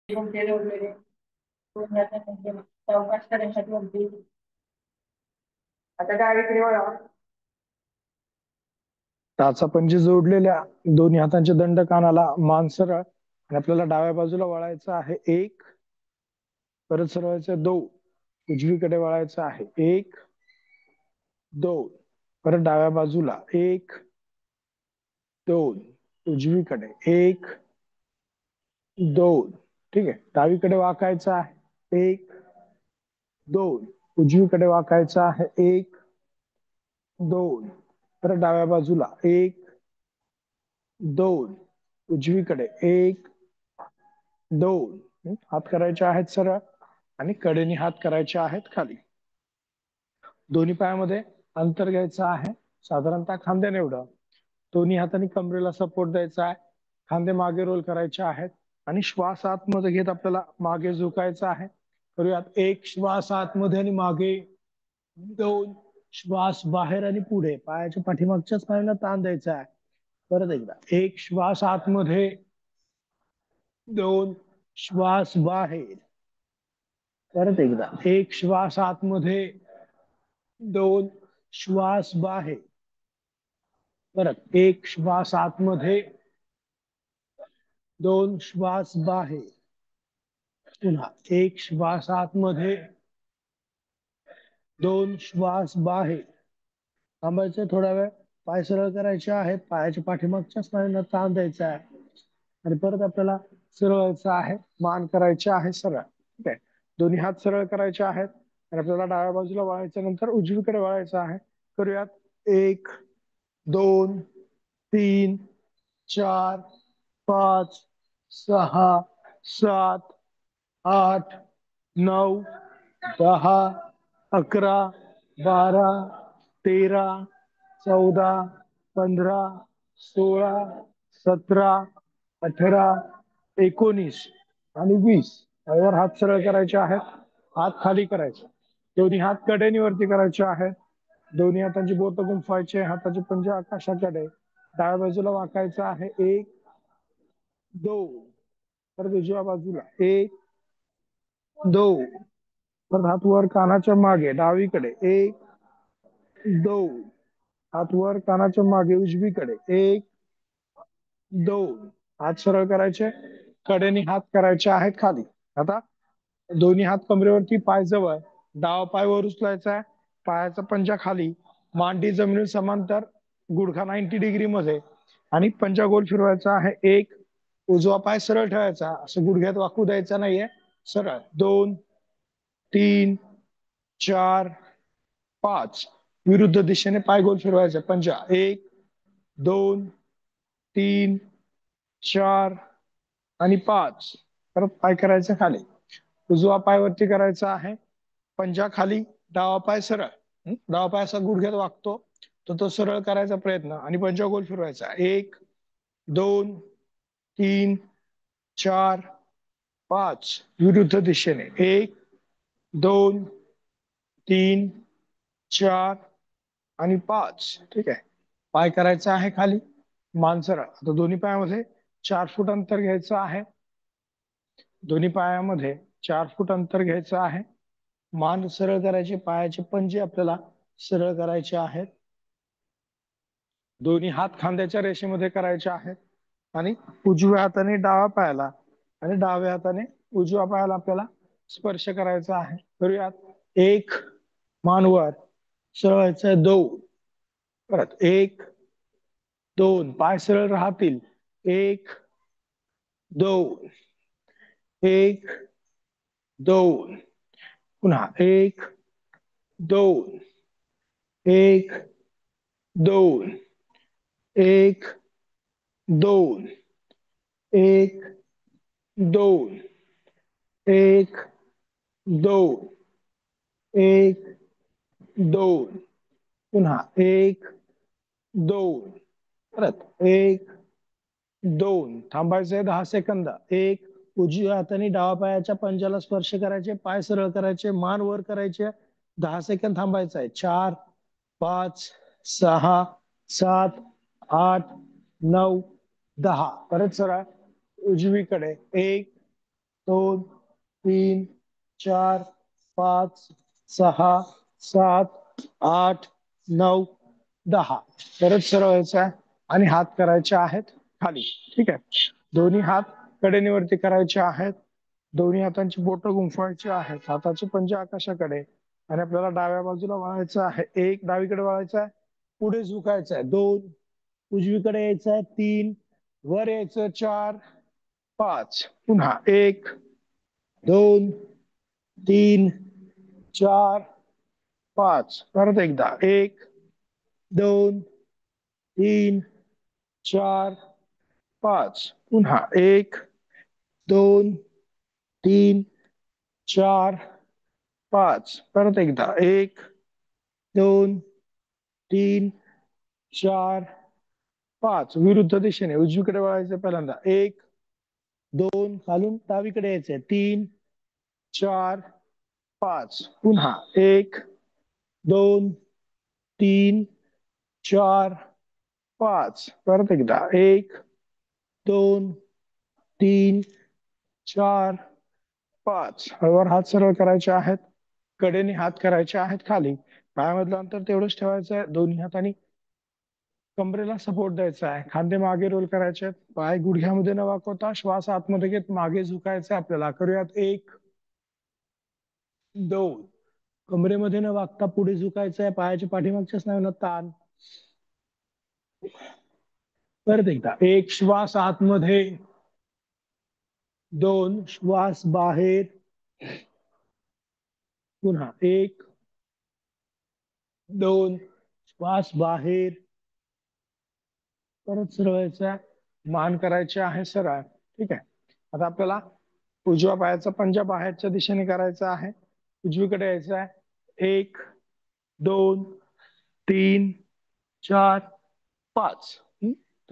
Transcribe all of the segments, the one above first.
गुंठेले वगैरे चौकाश करण्यासाठी होती. आता डावीकडे वळा. टाचापंजे जोडलेल्या दोन्ही हातांचे दंड कानाला मान सरळ आणि आपल्याला डाव्या बाजूला वळायचं आहे एक, परत सरळायचं दोन, उजवीकडे वळायचं आहे एक, दोन, परत डाव्या बाजूला एक, दोन, उजवीकडे एक, दोन. ठीक आहे, डावीकडे वाकायचं आहे एक, दोन, उजवीकडे वाकायचं आहे एक, दोन, परत डाव्या बाजूला एक, दोन, उजवीकडे एक, दोन. हात करायचे आहेत सरळ आणि कडेने हात करायचे आहेत खाली. दोन्ही पायामध्ये अंतर घ्यायचं आहे साधारणतः खांद्याने एवढं. दोन्ही हातांनी कमरेला सपोर्ट द्यायचा आहे. खांदे मागे रोल करायचे आहेत आणि श्वास आतमध्ये घेत आपल्याला मागे झुकायचं आहे. करूयात. एक श्वास आतमध्ये आणि मागे, दोन श्वास बाहेर आणि पुढे. पायाच्या पाठीमागच्याच पायाला ताण द्यायचा आहे. परत एकदा. एक श्वास आतमध्ये, दोन श्वास बाहेर. परत एकदा. एक श्वास आतमध्ये, दोन श्वास बाहेर. परत एक श्वास आतमध्ये, दोन श्वास बाहेर. पुन्हा एक श्वास आतमध्ये, दोन श्वास बाहेर. थांबायचं थोडा वेळ. पाय सरळ करायचे आहेत. पायाच्या पाठीमागच्या स्नायूंना ताण द्यायचा आहे आणि परत आपल्याला सरळ व्हायचं आहे. मान करायचे आहे सरळ. ठीक आहे. दोन्ही हात सरळ करायचे आहेत आणि आपल्याला डाव्या बाजूला वळायच्या नंतर उजवीकडे वळायचं आहे. करूयात. एक, दोन, तीन, चार, पाच, सहा, सात, आठ, नऊ, 10, 11, 12, 13, 14, 15, 16, 17, 18, 19 आणि 20. यावर हात सरळ करायचे आहेत. हात खाली करायचे. दोन्ही हात कडेनी वरती करायचे आहेत. दोन्ही हातांची बोट गुंफवायचे. हाताचे पंजे आकाशाकडे. डाव्या बाजूला वाकायचं आहे एक, दोन, तर उजव्या बाजूला एक, दोन, परत हात वर कानाच्या मागे डावीकडे एक, दोन, हात वर कानाच्या मागे उजवीकडे एक, दोन. हात सरळ करायचे. कडेने हात करायचे आहेत खाली. आता दोन्ही हात कमरेवरती, पाय जवळ. डावा पाय वर उचलायचा आहे. पायाचा पंजा खाली, मांडी जमिनी समांतर, गुडघा 90 डिग्री मध्ये आणि पंजा गोल फिरवायचा आहे एक. उजवा पाय सरळ ठेवायचा, असं गुडघ्यात वाकू द्यायचा नाहीये. सरळ. दोन, तीन, चार, पाच. विरुद्ध दिशेने पाय गोल फिरवायचा. पंजा एक, दोन, तीन, चार आणि पाच. परत पाय करायचा खाली. उजवा पाय वरती करायचा आहे. पंजा खाली, डावा पाय सरळ. डावा पाय असा गुडघ्यात वागतो, तर तो सरळ करायचा प्रयत्न आणि पंजा गोल फिरवायचा. एक, दोन, तीन, चार, पाच. विरुद्ध दिशेने एक, दोन, तीन, चार आणि पाच. ठीक आहे. पाय करायचा आहे खाली, मान सरळ. आता दोन्ही पायामध्ये 4 फूट अंतर घ्यायचं आहे. दोन्ही पायामध्ये 4 फूट अंतर घ्यायचं आहे. मान सरळ करायचे. पायाचे पंजे आपल्याला सरळ करायचे आहेत. दोन्ही हात खांद्याच्या रेषेमध्ये करायचे आहेत आणि उजव्या हाताने डाव्या पायाला आणि डाव्या हाताने उजव्या पायाला आपल्याला स्पर्श करायचा आहे. करूयात. एक, मान वर सरळ व्हायचं. दोन, परत एक, दोन. पाय सरळ राहतील. एक, दोन, एक, दोन. पुन्हा एक, दोन, एक, दोन, एक, दोन, एक, दोन, एक, दोन, एक, दोन. पुन्हा एक, दोन, परत एक, दोन. थांबायचंय 10 सेकंद. एक, उजव्या हाताने डावा पायाच्या पंजाला स्पर्श करायचे. पाय सरळ करायचे. मान वर करायचे. 10 सेकंद थांबायचं आहे. 4, 5, 6, 7, 8, 9, 10. परत सरळ उजवीकडे एक, 2 3 4 5 6 7 8 9 10. परत सरळ व्हायचं आहे आणि हात करायचे आहेत खाली. ठीक आहे. दोन्ही हात कडेनीवरती करायचे आहेत. दोन्ही हातांची बोटं गुंफवायची आहेत. हाताचे पंजे आकाशाकडे आणि आपल्याला डाव्या बाजूला वळायचं आहे. 1 डावीकडे वळायचं आहे. पुढे झुकायचं आहे. 2 उजवीकडे यायचं आहे. 3 वर यायचं. 4 5 पुन्हा 1 2 3 4 5 परत एकदा 1 2 3 4 5 पुन्हा 1 2 3 4 5 परत एकदा 1 2 3 4 5 विरुद्ध दिशेने उजवीकडे वळायचं. पहिल्यांदा 1 2 खालून डावीकडे यायचंय. 3 4 5 पुन्हा 1 2 3 4 5 परत एकदा 1 2 3 4 5 हळूवार हात सरळ करायचे आहेत. कडेने हात करायचे आहेत खाली. पायामधलं अंतर तेवढंच ठेवायचं आहे. दोन्ही हातांनी कमरेला सपोर्ट द्यायचा आहे. खांदे मागे रोल करायचे आहेत. पाय गुडघ्यामध्ये न वाकवता श्वास आतमध्ये घेत मागे झुकायचं आपल्याला. करूयात 1 2 कमरेमध्ये न वाकता पुढे झुकायचं आहे. पायाच्या पाठीमागच्या स्नायूंना ताण. परत एकदा 1 श्वास आतमध्ये, 2 श्वास बाहेर, पुन्हा 1 2 श्वास बाहेर. परत सरळायचा मान करायचे आहे सरळ. ठीक आहे. आता आपल्याला उजव्या पायाचा पंजा बाहेरच्या दिशेने करायचा आहे. उजवीकडे यायचं आहे. 1 2 3 4 5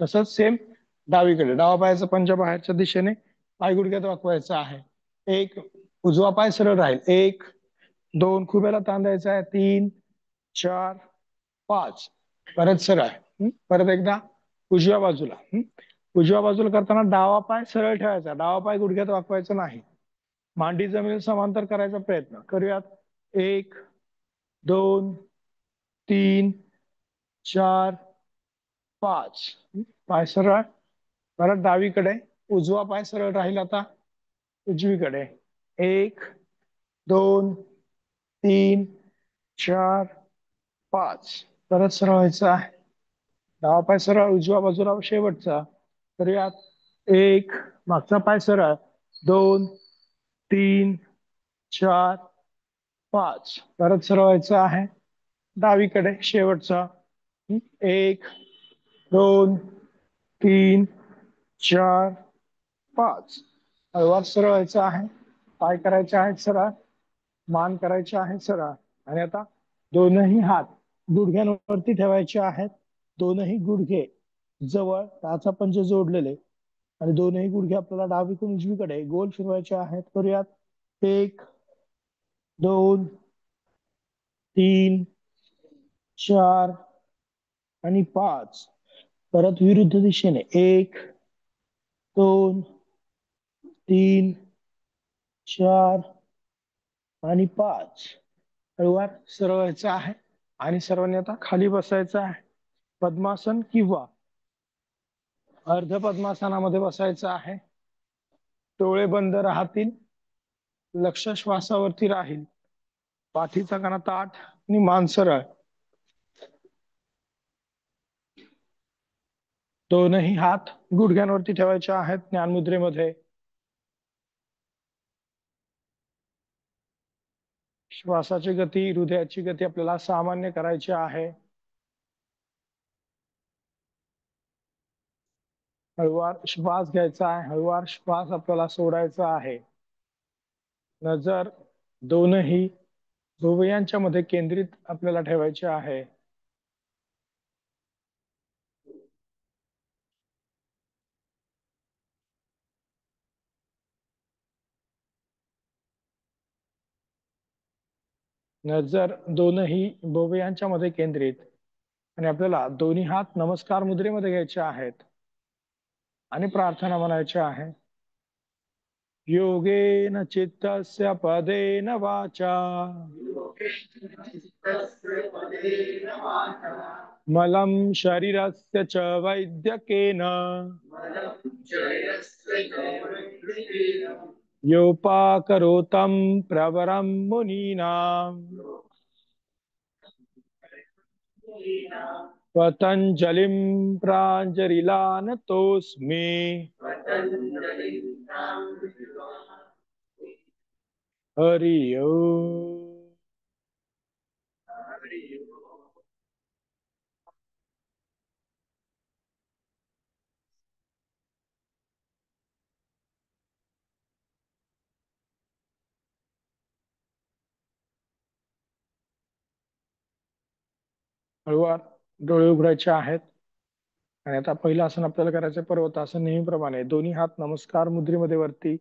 तसंच सेम डावीकडे डावा पायाचा पंजा बाहेरच्या दिशेने पाय गुडघ्यात वाकवायचा आहे. 1 उजवा पाय सरळ राहील. 1 2 खुब्याला ताण द्यायचा आहे. 3 4 5 परत सरळ. परत एकदा उजव्या बाजूला. उजव्या बाजूला करताना डावा पाय सरळ ठेवायचा. डावा पाय गुडघ्यात वाकवायचा नाही. मांडी जमीन समांतर करायचा प्रयत्न करूयात. 1 2 3 4 5 पाय सरळ. परत डावीकडे उजवा पाय सरळ राहील. आता उजवीकडे 1 2 3 4 5 परत सरळ व्हायचं आहे. डावा पाय सरळ उजव्या बाजूला शेवटचा. करूयात. 1 मागचा पाय सरळ. 2 3 4 5 परत सरळ व्हायचं आहे. डावीकडे शेवटचा. 1 2 3 4 5 हळूवार सरळ व्हायचं आहे. पाय करायचे आहेत सरळ. मान करायचे आहे सरळ. आणि आता दोनही हात गुडघ्यांवरती ठेवायचे आहेत. दोनही गुडघे जवळ टाचा पंजे जोडलेले आणि दोनही गुडघे आपल्याला डावीकडून उजवीकडे गोल फिरवायचे आहेत. करूयात. 1 2 3 4 आणि 5 परत विरुद्ध दिशेने 1 2 3 4 आणि 5 हळूवार सरळ व्हायचं आहे आणि सर्वांनी आता खाली बसायचं आहे. पद्मासन किंवा अर्ध पद्मासनामध्ये बसायचं आहे. डोळे बंद राहतील. लक्ष श्वासावरती राहील. पाठीचा कणा ताठ आणि मान सरळ. दोनही हात गुडघ्यांवरती ठेवायचे आहेत ज्ञान मुद्रेमध्ये. श्वासाची गती, हृदयाची गती आपल्याला सामान्य करायची आहे. हळूवार श्वास घ्यायचा आहे. हळूवार श्वास आपल्याला सोडायचा आहे. नजर दोनही भुवयांच्या मध्ये केंद्रित आपल्याला ठेवायची आहे. नजर दोनही भुवयांच्या मध्ये केंद्रित आणि आपल्याला दोन्ही हात नमस्कार मुद्रेमध्ये घ्यायचे आहेत आणि प्रार्थना म्हणायची आहे. योगेन चित्तस्य पदेन वाचा मलं शरीरस्य च वैद्यकेन योपाकरोतं प्रवरं मुनीनाम् पतञ्जलिं प्राञ्जलिलानतोऽस्मि हरि ओम. हळूवार डोळे उघडायचे आहेत आणि आता पहिलं आसन आपल्याला करायचं आहे पर्वतासन. नेहमीप्रमाणे दोन्ही हात नमस्कार मुद्रेमध्ये वरती,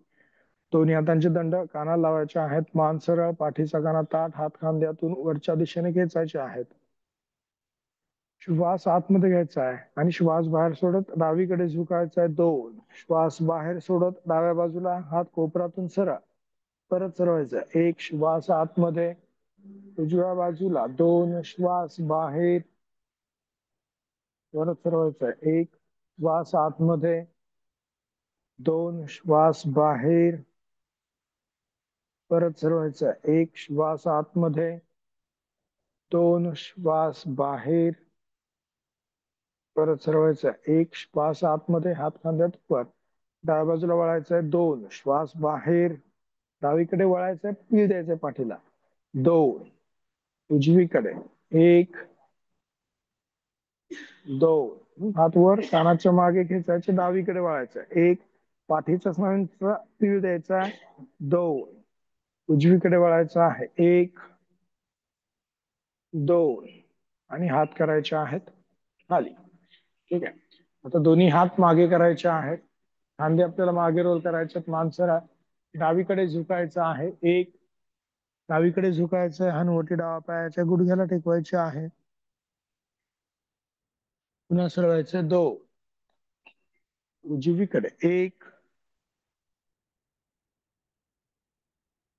दोन्ही हातांचे दंड कानाला लावायचे आहेत. मान सरळ, पाठीचा काना ताठ, हात खांद्यातून वरच्या दिशेने खेचायचे आहेत. श्वास आतमध्ये घ्यायचा आहे आणि श्वास बाहेर सोडत डावीकडे झुकायचा आहे. 2 श्वास बाहेर सोडत डाव्या बाजूला, हात कोपरातून सरळ, परत सरळायचा. 1 श्वास आतमध्ये उजव्या बाजूला, 2 श्वास बाहेर, परत सरळायचा. 1 श्वास आतमध्ये, 2 श्वास बाहेर, परत सरळायचा. 1 श्वास आतमध्ये, 2 श्वास बाहेर, परत सरळायचा. 1 श्वास आतमध्ये, हात खांद्यात वर, डाव्या बाजूला वळायचंय. 2 श्वास बाहेर, डावीकडे वळायचंय, पीळ द्यायचंय पाठीला. 2 उजवीकडे, 1 2 हात वर कानाच्या मागे खेचायचे, डावीकडे वळायचं. 1 पाठीच्या स्नायूंचा पीळ द्यायचा. 2 उजवीकडे वळायचं आहे. 1 2 आणि हात करायचे आहेत खाली. ठीक आहे. आता दोन्ही हात मागे करायचे आहेत. खांदे आपल्याला मागे रोल करायचे. मान सरळ, डावीकडे झुकायचं आहे. 1 डावीकडे झुकायचं आहे. हनुवटी डावा पायाच्या गुडघ्याला टेकवायची आहे. पुन्हा सरळायचं. 2 उजवीकडे, 1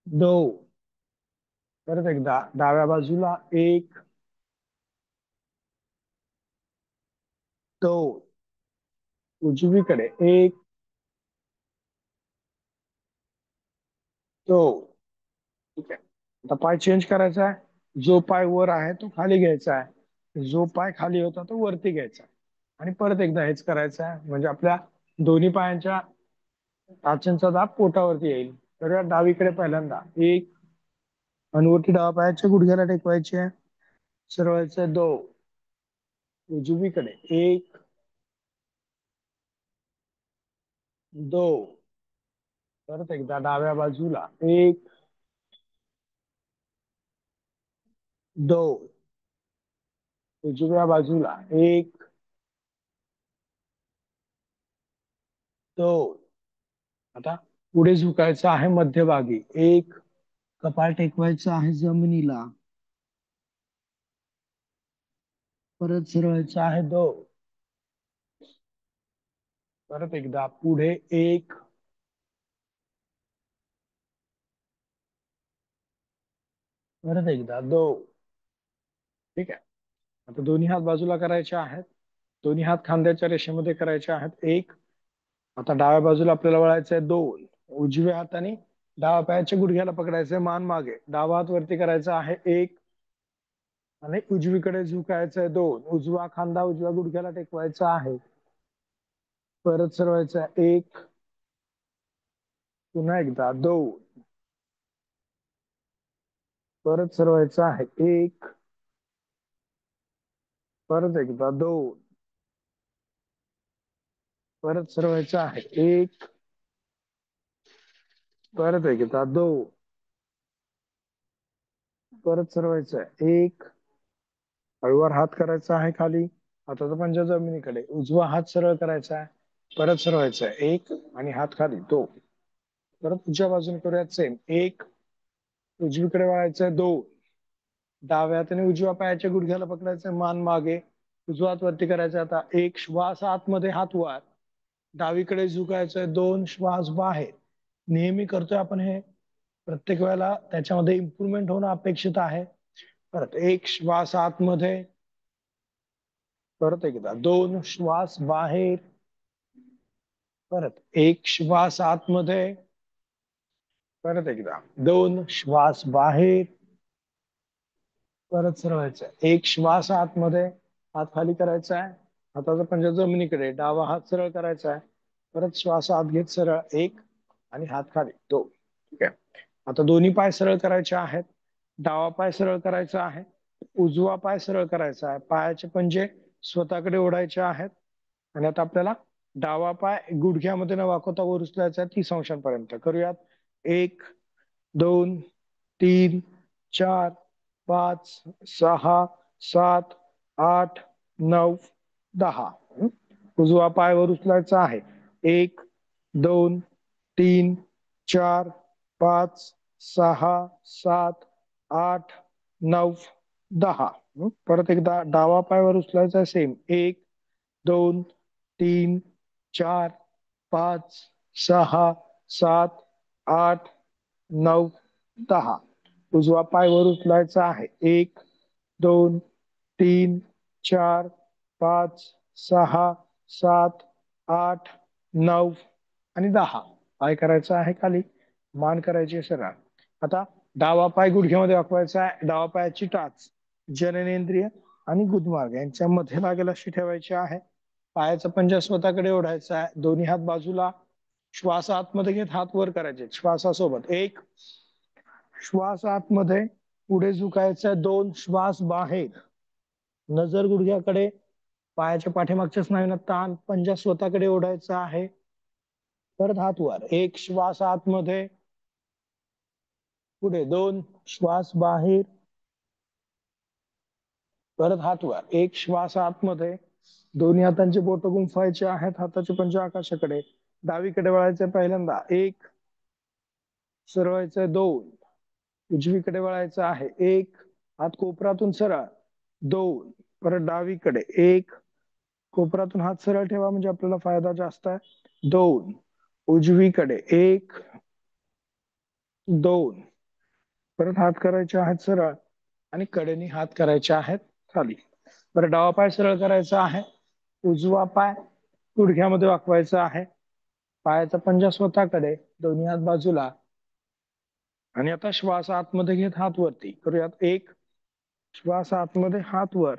2 परत एकदा डाव्या बाजूला, 1 2 उजवीकडे, 1 2. ठीक आहे. आता पाय चेंज करायचा आहे. जो पाय वर आहे तो खाली घ्यायचा आहे, जो पाय खाली होता तो वरती घ्यायचा आहे. आणि परत एकदा हेच करायचं आहे, म्हणजे आपल्या दोन्ही पायांच्या टाचणचा दाब पोटावरती येईल. तर या डावीकडे पहिल्यांदा 1 हनुवटी डावा पायाच्या गुडघ्याला टेकवायची आहे. सरळायचं. 2 उजवीकडे, 1 2 परत एकदा डाव्या बाजूला, 1 2 उजव्या बाजूला, 1 2. आता पुढे झुकायचं आहे मध्यभागी. 1 कपाळ टेकवायचं आहे जमिनीला, परत सरळायचं आहे. 2 परत एकदा पुढे, 1 परत एकदा 2. ठीक आहे. आता दोन्ही हात बाजूला करायचे आहेत. दोन्ही हात खांद्याच्या रेषेमध्ये करायचे आहेत. 1 आता डाव्या बाजूला आपल्याला वळायचं आहे. 2 उजव्या हाताने डाव्या पायाच्या गुडघ्याला पकडायचंय, मान मागे, डावा हात वरती करायचा आहे. 1 आणि उजवीकडे झुकायचंय. 2 उजवा खांदा उजव्या गुडघ्याला टेकवायचा आहे, परत सरळायचं आहे. 1 पुन्हा एकदा 2 परत सरळायचं आहे. 1 परत एकदा 2 परत सरळायचं आहे. 1 परत एकदा 2 परत सरळायचं आहे. 1 हळूवार हात करायचा आहे खाली, हाताचा पंजा जमिनीकडे, उजवा हात सरळ करायचा आहे, परत सरळायचा आहे. 1 आणि हात खाली. 2 परत उजव्या बाजूने करूयात सेम. 1 उजवीकडे वळायचंय. 2 डाव्या हाताने उजव्या पायाच्या गुडघ्याला पकडायचंय, मान मागे, उजवा हात वरती करायचा. आता 1 श्वास आतमध्ये, हात वर, डावीकडे झुकायचंय. 2 श्वास बाहेर, नेहमी करतोय आपण हे, प्रत्येक वेळेला त्याच्यामध्ये इम्प्रुव्हमेंट होणं अपेक्षित आहे. परत एक श्वास आतमध्ये, परत एकदा दोन श्वास बाहेर, परत एक श्वास आतमध्ये, परत एकदा दोन श्वास बाहेर, परत सरळायचं एक श्वास आतमध्ये, हात खाली करायचा आहे, हाताचा पंजा जमिनीकडे, डावा हात सरळ करायचा आहे, परत श्वास आत घेत सरळ एक, आणि हात खाली दोन. ठीक आहे. आता दोन्ही पाय सरळ करायचे आहेत. डावा पाय सरळ करायचा आहे, उजवा पाय सरळ करायचा आहे, पायाचे पंजे स्वतःकडे ओढायचे आहेत. आणि आता आपल्याला डावा पाय गुडघ्यामध्ये न वाकवता वर उचलायचा आहे 30 अंशांपर्यंत. करूयात. 1 2 3 4 5 6 7 8 9 10. उजवा पाय वर उचलायचा आहे. 1 2 3 4 5 6 7 8 9 10. परत एकदा डावा पाय वर उचलायचा आहे. सेम 1 2 3 4 5 6 7 8 9 10. उजवा पाय वर उचलायचा आहे. 1 2 3 4 5 6 7 8 9 आणि 10. पाय करायचा आहे खाली, मान करायची सरळ. आता डावा पाय गुडघ्यामध्ये वाकवायचा आहे. डावा पायाची टाच जननेंद्रिय आणि गुदमार्ग यांच्या मध्ये लागेल अशी ठेवायची आहे. पायाचा पंजा स्वतःकडे ओढायचा आहे. दोन्ही हात बाजूला, श्वास आतमध्ये घेत हात वर करायचे श्वासासोबत. 1 श्वास आतमध्ये, पुढे झुकायचं, 2 श्वास बाहेर, नजर गुडघ्याकडे, पायाच्या पाठीमागच्या स्नायूंना ताण, पंजा स्वतःकडे ओढायचा आहे. परत हात वर. 1 श्वास आतमध्ये, पुढे 2 श्वास बाहेर, परत हात वर. 1 श्वास आतमध्ये, दोन्ही हातांचे बोट गुंफायचे आहेत, हाताचे पंजे आकाशाकडे, डावीकडे वळायचे पहिल्यांदा. 1 सरळायचंय, 2 उजवीकडे वळायचं आहे. 1 हात कोपरातून सरळ, 2 परत डावीकडे, 1 कोपरातून हात सरळ ठेवा म्हणजे आपल्याला फायदा जास्त आहे. 2 उजवीकडे, 1 2 परत हात करायचे आहेत सरळ, आणि कडेने हात करायचे आहेत खाली. बरं, डावा पाय सरळ करायचा आहे. उजवा पाय गुडघ्यामध्ये वाकवायचा आहे. पायाचा पंजा स्वतःकडे, दोन्ही हात बाजूला. आणि आता श्वास आतमध्ये घेत हात वरती करूयात. 1 श्वास आतमध्ये, हात वर,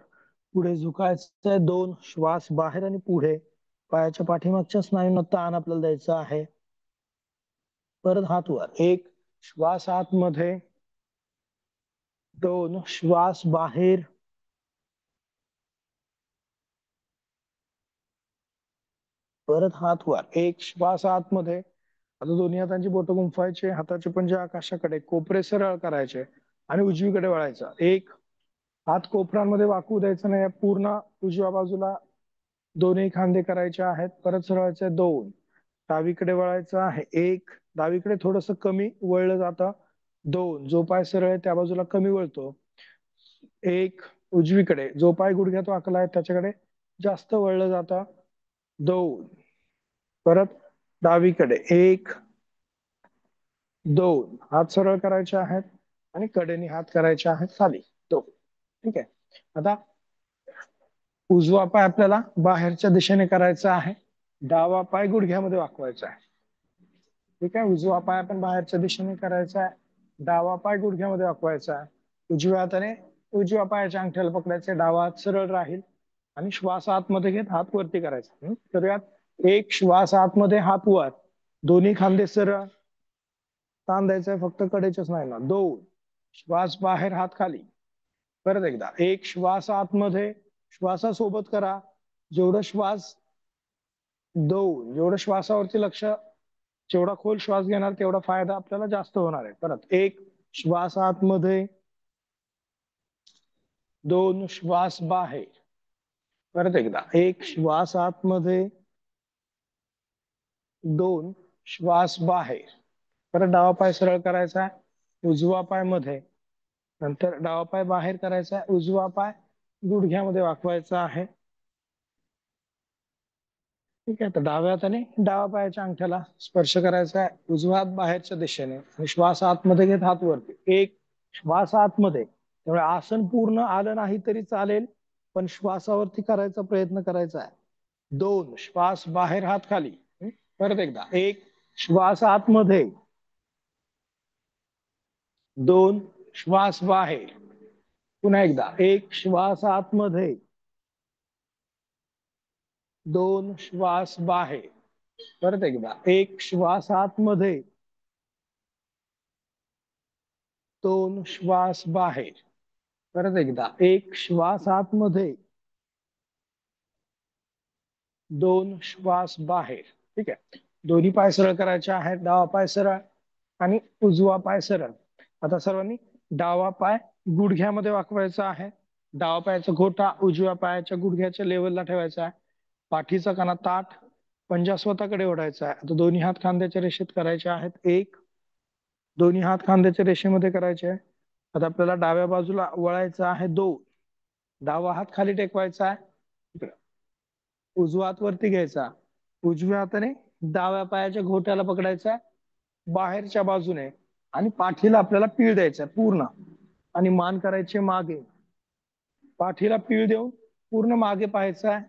पुढे झुकायचंय. 2 श्वास बाहेर आणि पुढे, पायाच्या पाठीमागच्या स्नायूंना ताण आपल्याला द्यायचा आहे. परत हात वर. 1 श्वास आतमध्ये, 2 श्वास बाहेर, परत हात वर. 1 श्वास आतमध्ये, आता दोन्ही हातांची बोट गुंफायचे, हाताचे पंजे आकाशाकडे, कोपरे सरळ करायचे आणि उजवीकडे वळायचा. 1 हात कोपरांमध्ये वाकू द्यायचं नाही, पूर्ण उजव्या बाजूला दोन्ही खांदे करायचे आहेत. परत सरळायचे. 2 डावीकडे वळायचं आहे. 1 डावीकडे थोडस कमी वळलं जातं. 2 जो पाय सरळ आहे त्या बाजूला कमी वळतो. 1 उजवीकडे, जो पाय गुडघ्यात वाकला आहे त्याच्याकडे जास्त वळलं जातं. 2 परत डावीकडे, 1 2 हात सरळ करायचे आहेत आणि कडेने हात करायचे आहेत खाली. 2. ठीक आहे. आता उजवा पाय आपल्याला बाहेरच्या दिशेने करायचा आहे. डावा पाय गुडघ्यामध्ये वाकवायचा आहे. ठीक आहे. उजवा पाय आपण बाहेरच्या दिशेने करायचा आहे. डावा पाय गुडघ्यामध्ये वाकवायचा आहे. उजव्या हाताने उजव्या पायाच्या अंगठ्याला पकडायचे, डावा हात सरळ राहील आणि श्वास आतमध्ये घेत हात वरती करायचा. करूयात. 1 श्वास आतमध्ये, हात वर, दोन्ही खांदे सरळ, ताण द्यायचंय फक्त कडेच्याच नाही ना. 2 श्वास बाहेर, हात खाली. परत एकदा. 1 श्वास आतमध्ये, श्वासासोबत करा. जेवढं श्वास 2 जेवढं श्वासावरती लक्ष, जेवढा खोल श्वास घेणार तेवढा फायदा आपल्याला जास्त होणार आहे. परत 1 श्वास आतमध्ये, 2 श्वास बाहेर. परत एकदा. 1 श्वास आतमध्ये, 2 श्वास बाहेर. परत डावा पाय सरळ करायचा आहे, उजवा पाय मध्ये, नंतर डावा पाय बाहेर करायचा आहे, उजवा पाय गुडघ्यामध्ये वाकवायचा आहे. ठीक आहे. तर डाव्या हाताने डावा पायाच्या अंगठ्याला स्पर्श करायचा आहे, उजवा हात बाहेरच्या दिशेने आणि श्वास आतमध्ये घेत हात वरती. एक श्वास आतमध्ये, त्यामुळे आसन पूर्ण आलं नाही तरी चालेल, पण श्वासावरती करायचा प्रयत्न करायचा आहे. दोन श्वास बाहेर, हात खाली. परत एकदा, एक श्वास आतमध्ये, दोन श्वास बाहेर. पुन्हा एकदा, एक श्वास आतमध्ये, दोन श्वास बाहेर. परत एकदा, एक श्वास आतमध्ये, दोन श्वास बाहेर. परत एकदा, एक श्वास आतमध्ये, दोन श्वास बाहेर. ठीक आहे. दोन्ही पाय सरळ करायचे आहेत. डावा पाय सरळ आणि उजवा पाय सरळ. आता सर्वांनी डावा पाय गुडघ्यामध्ये वाकवायचा आहे. डावा पायाचा घोटा उजव्या पायाच्या गुडघ्याच्या लेवलला ठेवायचा आहे. पाठीचा कणा ताठ, पंजा स्वतःकडे ओढायचा आहे. आता दोन्ही हात खांद्याच्या रेषेत करायचे आहेत. एक, दोन्ही हात खांद्याच्या रेषेमध्ये करायचे आहे. आता आपल्याला डाव्या बाजूला वळायचं आहे. दोन, डावा हात खाली टेकवायचा आहे, उजवा हात वरती घ्यायचा, उजव्या हाताने डाव्या पायाच्या घोट्याला पकडायचा बाहेरच्या बाजूने आणि पाठीला आपल्याला पीळ द्यायचा पूर्ण आणि मान करायचे मागे. पाठीला पीळ देऊन पूर्ण मागे पाहायचा आहे.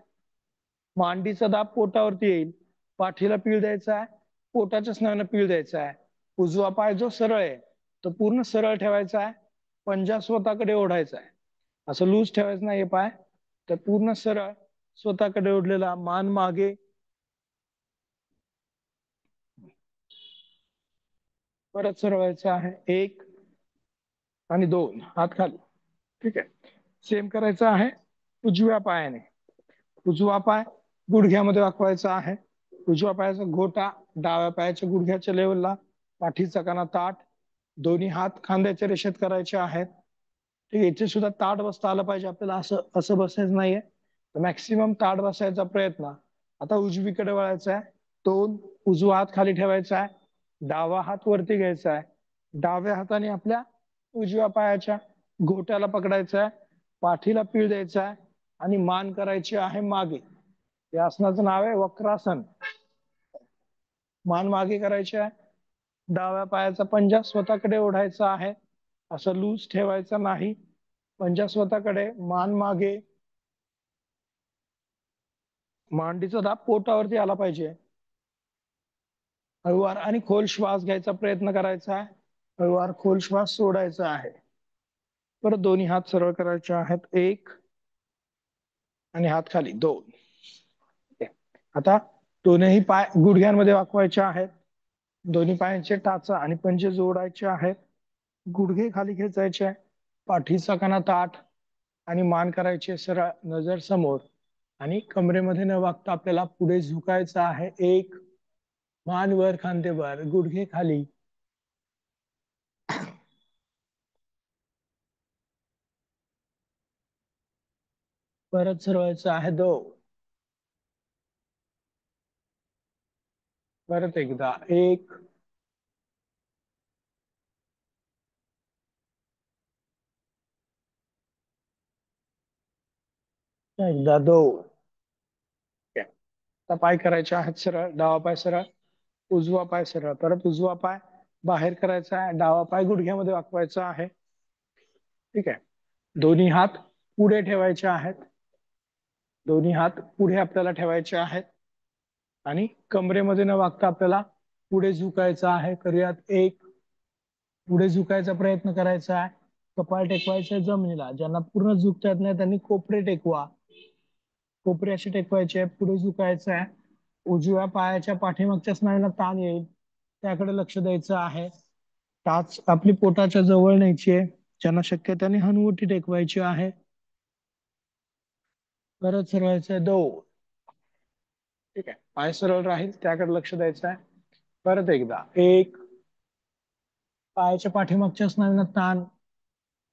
मांडीचा दाब पोटावरती येईल. पाठीला पीळ द्यायचा आहे, पोटाच्या स्नायूंना पीळ द्यायचा आहे. उजवा पाय जो सरळ आहे तो पूर्ण सरळ ठेवायचा आहे. पंजा स्वतःकडे ओढायचा आहे. असं लूज ठेवायचं नाही पाय, तर पूर्ण सरळ स्वतःकडे ओढलेला, मान मागे. परत सरवायचं आहे. एक आणि दोन, हात खाली. ठीक आहे. सेम करायचं आहे उजव्या पायाने. उजवा पाय गुडघ्यामध्ये वाकवायचा आहे. उजव्या पायाचा घोटा डाव्या पायाच्या गुडघ्याच्या लेवलला, पाठीचा कणा ताठ, दोन्ही हात खांद्याच्या रेषेत करायचे आहेत. ठीक आहे. इथे सुद्धा ताठ बसता आलं पाहिजे आपल्याला, असं असं बसायचं नाहीये. मॅक्सिमम ताठ बसायचा प्रयत्न. आता उजवीकडे वळायचा आहे. दोन, उजवा हात खाली ठेवायचा आहे, डावा हात वरती घ्यायचा आहे. डाव्या हाताने आपल्या उजव्या पायाच्या घोट्याला पकडायचा आहे, पाठीला पीळ द्यायचा आहे आणि मान करायची आहे मागे. या आसनाचं नाव आहे वक्रासन. मान मागे करायची आहे. डाव्या पायाचा पंजा स्वतःकडे ओढायचा आहे, असं लूज ठेवायचा नाही. पंजा स्वतःकडे, मान मागे. मांडीचा दाब पोटावरती आला पाहिजे. हळूवार आणि खोल श्वास घ्यायचा प्रयत्न करायचा आहे. हळूवार खोल श्वास सोडायचा आहे. परत दोन्ही हात सरळ करायचे आहेत. एक आणि हात खाली, दोन. आता दोन्ही पाय गुडघ्यांमध्ये वाकवायचे आहेत. दोन्ही पायांचे टाचा आणि पंजे जोडायचे आहेत. गुडघे खाली खेचायचे, पाठीचा कणा ताठ आणि मान करायचे सरळ, नजर समोर. आणि कमरेमध्ये न वागता आपल्याला पुढे झुकायचं आहे. एक, मान वर, खांदे वर, गुडघे खाली. परत सरवायचं आहे. दोन, परत एकदा. एक, एकदा. दोन. आता पाय करायचे आहेत सरळ. डावा पाय सरळ, उजवा पाय सरळ. परत उजवा पाय बाहेर करायचा आहे, डावा पाय गुडघ्यामध्ये वाकवायचा आहे. ठीक आहे. दोन्ही हात पुढे ठेवायचे आहेत. दोन्ही हात पुढे आपल्याला ठेवायचे आहेत आणि कमरेमध्ये न वागता आपल्याला पुढे झुकायचं आहे. करूयात. एक, पुढे झुकायचा प्रयत्न करायचा आहे. कपाळ टेकवायचं जमिनीला. ज्यांना पूर्ण झुकता येत नाही त्यांनी कोपरे टेकवा. कोपरे असे टेकवायचे, पुढे झुकायचं आहे. उजव्या पायाच्या पाठीमागच्या स्नायूला ताण येईल, त्याकडे लक्ष द्यायचं आहे. टाच आपली पोटाच्या जवळ न्यायची आहे. ज्यांना शक्य त्याने हनुवटी टेकवायची आहे. परत सरवायचं. दोन. ठीक आहे. पाय सरळ राहील त्याकडे लक्ष द्यायचं आहे. परत एकदा. एक, पायाच्या पाठीमागच्या स्नायूंना ताण.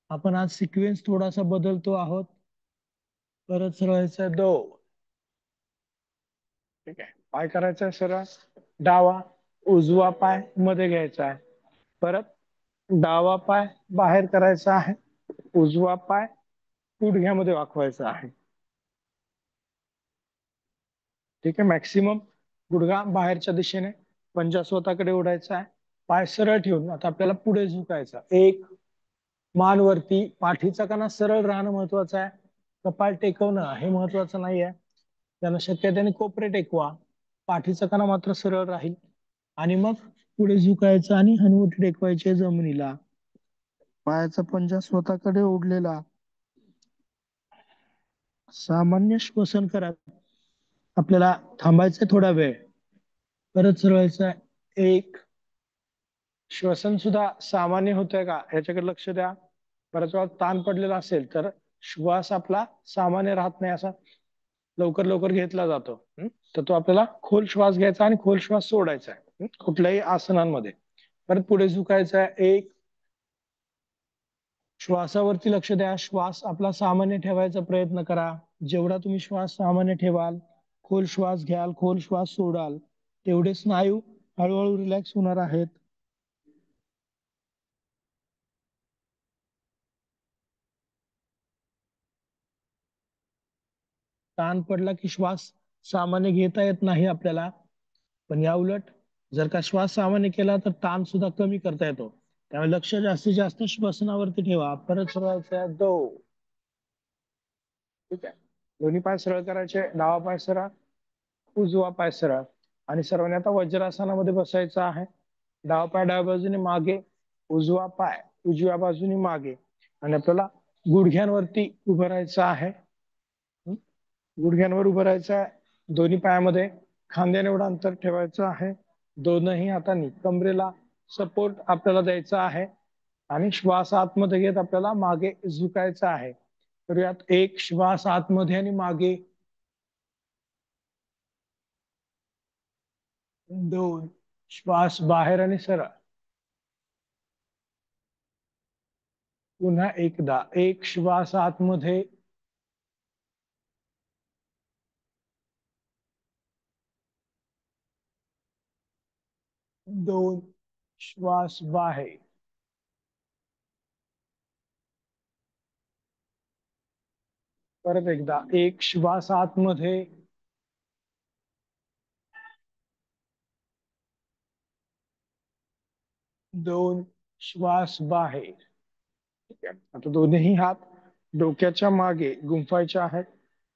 आपण आज सिक्वेन्स थोडासा बदलतो आहोत. परत सरवायचं. दोन. ठीक आहे. पाय करायचा सरळ. डावा उजवा पाय मध्ये घ्यायचा आहे. परत डावा पाय बाहेर करायचा आहे, उजवा पाय गुडघ्यामध्ये वाकवायचा आहे. ठीक आहे. मॅक्सिमम गुडघा बाहेरच्या दिशेने, पंजा स्वतःकडे ओढायचा आहे. पाय सरळ ठेवून आता आपल्याला पुढे झुकायचा. एक, मान वरती, पाठीचा कणा सरळ राहणं महत्वाचं आहे. कपाळ टेकवणं हे महत्वाचं नाही आहे. त्यांना शक्य त्याने कोपरे टेकवा, पाठीचा कणा मात्र सरळ राहील. आणि मग पुढे झुकायचं आणि हनुवटी टेकवायचे जमिनीला. पायाचा पंजा स्वतःकडे ओढलेला. सामान्य श्वसन करा. आपल्याला थांबायचं थोडा वेळ, परत सरळायचं. एक, श्वसन सुद्धा सामान्य होतंय का याच्याकडे लक्ष द्या. बऱ्याच वेळा ताण पडलेला असेल तर श्वास आपला सामान्य राहत नाही, असा लवकर लवकर घेतला जातो. तर तो आपल्याला खोल श्वास घ्यायचा आणि खोल श्वास सोडायचा आहे कुठल्याही आसनांमध्ये. परत पुढे झुकायचं आहे. एक, श्वासावरती लक्ष द्या. श्वास आपला सामान्य ठेवायचा प्रयत्न करा. जेवढा तुम्ही श्वास सामान्य ठेवाल, खोल श्वास घ्याल, खोल श्वास सोडाल, तेवढे स्नायू हळूहळू रिलॅक्स होणार आहेत. ताण पडला की श्वास सामान्य घेता येत नाही आपल्याला, पण या उलट जर का श्वास सामान्य केला तर ताण सुद्धा कमी करता येतो. त्यामुळे लक्ष जास्तीत जास्त श्वसनावरती ठेवा. परत सरळ दो. ठीक आहे. दोन्ही पाय सरळ करायचे. डावा पाय सरळ, उजवा पाय सरळ. आणि सर्वांनी आता वज्रासनामध्ये बसायचं आहे. डावा पाय डाव्या बाजूने मागे, उजवा पाय उजव्या बाजूने मागे. आणि आपल्याला गुडघ्यांवरती उभं राहायचं आहे. गुडघ्यांवर उभं राहायचं आहे. दोन्ही पायामध्ये खांद्याने एवढं अंतर ठेवायचं आहे. दोनही हातांनी कमरेला सपोर्ट आपल्याला द्यायचा आहे. आणि श्वास आतमध्ये घेत आपल्याला मागे झुकायचं आहे. तर यात एक, श्वास आतमध्ये आणि मागे. दोन, श्वास बाहेर आणि सरळ. पुन्हा एकदा, एक, श्वास आतमध्ये. दोन, श्वास बाहेर. परत एकदा, एक, श्वास आतमध्ये. दोन, श्वास बाहेर. ठीक आहे. आता दोन्ही हात डोक्याच्या मागे गुंफायचे आहेत.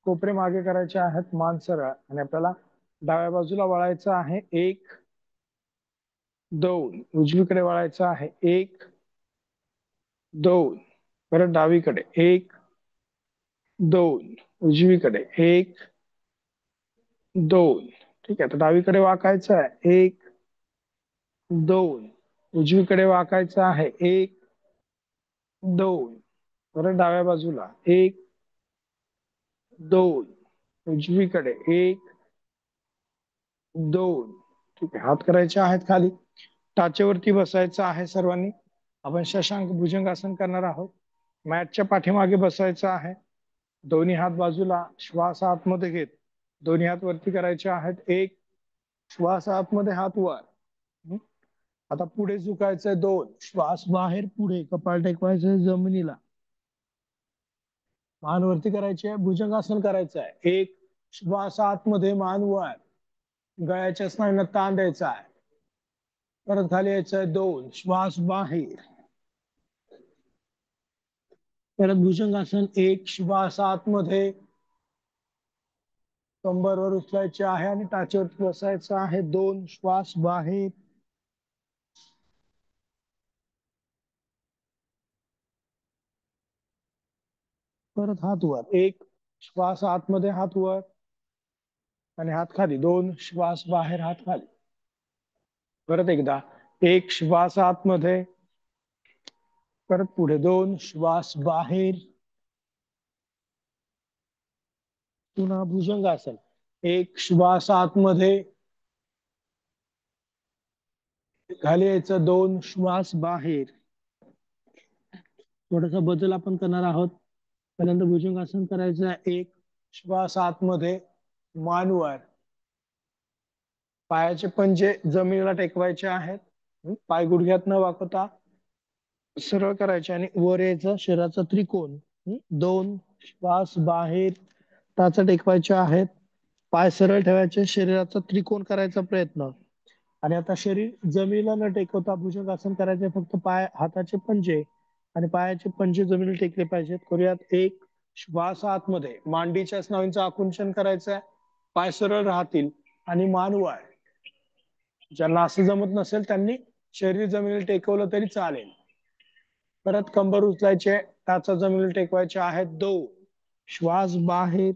कोपरे मागे करायचे आहेत. मान सरळ. आणि आपल्याला डाव्या बाजूला वळायचं आहे. एक, दोन, उजवीकडे वळायचं आहे. एक, दोन, परत डावीकडे. एक, दोन, उजवीकडे. एक, दोन. ठीक आहे. तर डावीकडे वाकायचं आहे. एक, दोन, उजवीकडे वाकायचं आहे. एक, दोन, परत डाव्या बाजूला. एक, दोन, उजवीकडे. एक, दोन. ठीक आहे. हात करायचे आहेत खाली. टाचेवरती बसायचं आहे सर्वांनी. आपण शशांक भुजंगासन करणार आहोत. मॅटच्या पाठीमागे बसायचं आहे. दोन्ही हात बाजूला, श्वास आतमध्ये घेत दोन्ही हात वरती करायचे आहेत. एक, श्वास आतमध्ये, हात वर. आता पुढे झुकायचंय. दोन, श्वास बाहेर, पुढे कपाळ टेकवायचंय जमिनीला. मान वरती करायची आहे. भुजंगासन करायचं आहे. एक, श्वास आतमध्ये, मान वर. गळ्याच्या स्नायूंना ताण द्यायचा आहे. परत खाली यायचंय. दोन, श्वास बाहेर. परत भुजंगासन. एक, श्वास आतमध्ये, कंबरवर उचलायचे आहे आणि टाचेवरती बसायचं आहे. दोन, श्वास बाहेर. परत हात वर. एक, श्वास आतमध्ये, हात वर आणि हात खाली. दोन, श्वास बाहेर, हात खाली. परत एकदा, एक, श्वास आतमध्ये, परत पुढे. दोन, श्वास बाहेर. पुन्हा भुजंगासन. एक, श्वास आतमध्ये, खाली यायचं. दोन, श्वास बाहेर. थोडासा बदल आपण करणार आहोत. पहिल्यांदा भुजंगासन करायचं आहे. एक, श्वास आतमध्ये, मान वर. पायाचे पंजे जमिनीला टेकवायचे आहेत. पाय गुडघ्यात न वाकवता सरळ करायचे आणि वर यायचं. शरीराचा त्रिकोण. दोन, श्वास बाहेर. टाचा टेकवायचे आहेत. पाय सरळ ठेवायचे, शरीराचा त्रिकोण करायचा प्रयत्न. आणि आता शरीर जमिनीला न टेकवता भुजंगासन करायचे, फक्त पाय हाताचे पंजे आणि पायाचे पंजे जमिनीला टेकले पाहिजेत. करूयात. एक, श्वास आतमध्ये, मांडीच्या स्नायूंचं आकुंचन करायचंय, पाय सरळ राहतील आणि मान वर. ज्यांना असं जमत नसेल त्यांनी शरीर जमिनीला टेकवलं तरी चालेल. परत कंबर उचलायचे, टाचा जमिनीला टेकवायचे आहेत. दोन, श्वास बाहेर,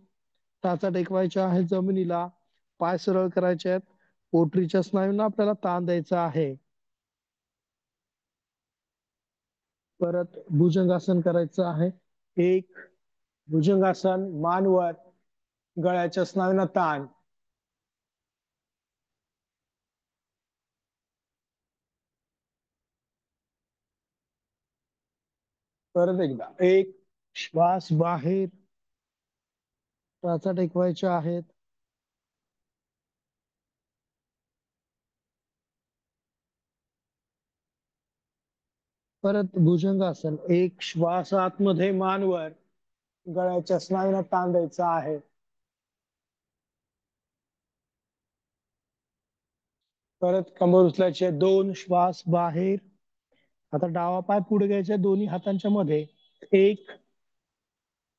टाचा टेकवायच्या आहेत जमिनीला, पाय सरळ करायचे आहेत, पोटरीच्या स्नायूंना आपल्याला ताण द्यायचा आहे. परत भुजंगासन करायचं आहे. एक, भुजंगासन, मान वर, गळ्याच्या स्नायूंना ताण. परत एकदा. एक, श्वास बाहेर, टाचा टेकवायच्या आहेत. परत भुजंगासन. एक, श्वास आतमध्ये, मान वर, गळ्याच्या स्नायूंना ताण द्यायचा आहे. परत कंबर उचलायचे. दोन, श्वास बाहेर. आता डावा पाय पुढे घ्यायचा दोन्ही हातांच्या मध्ये. एक,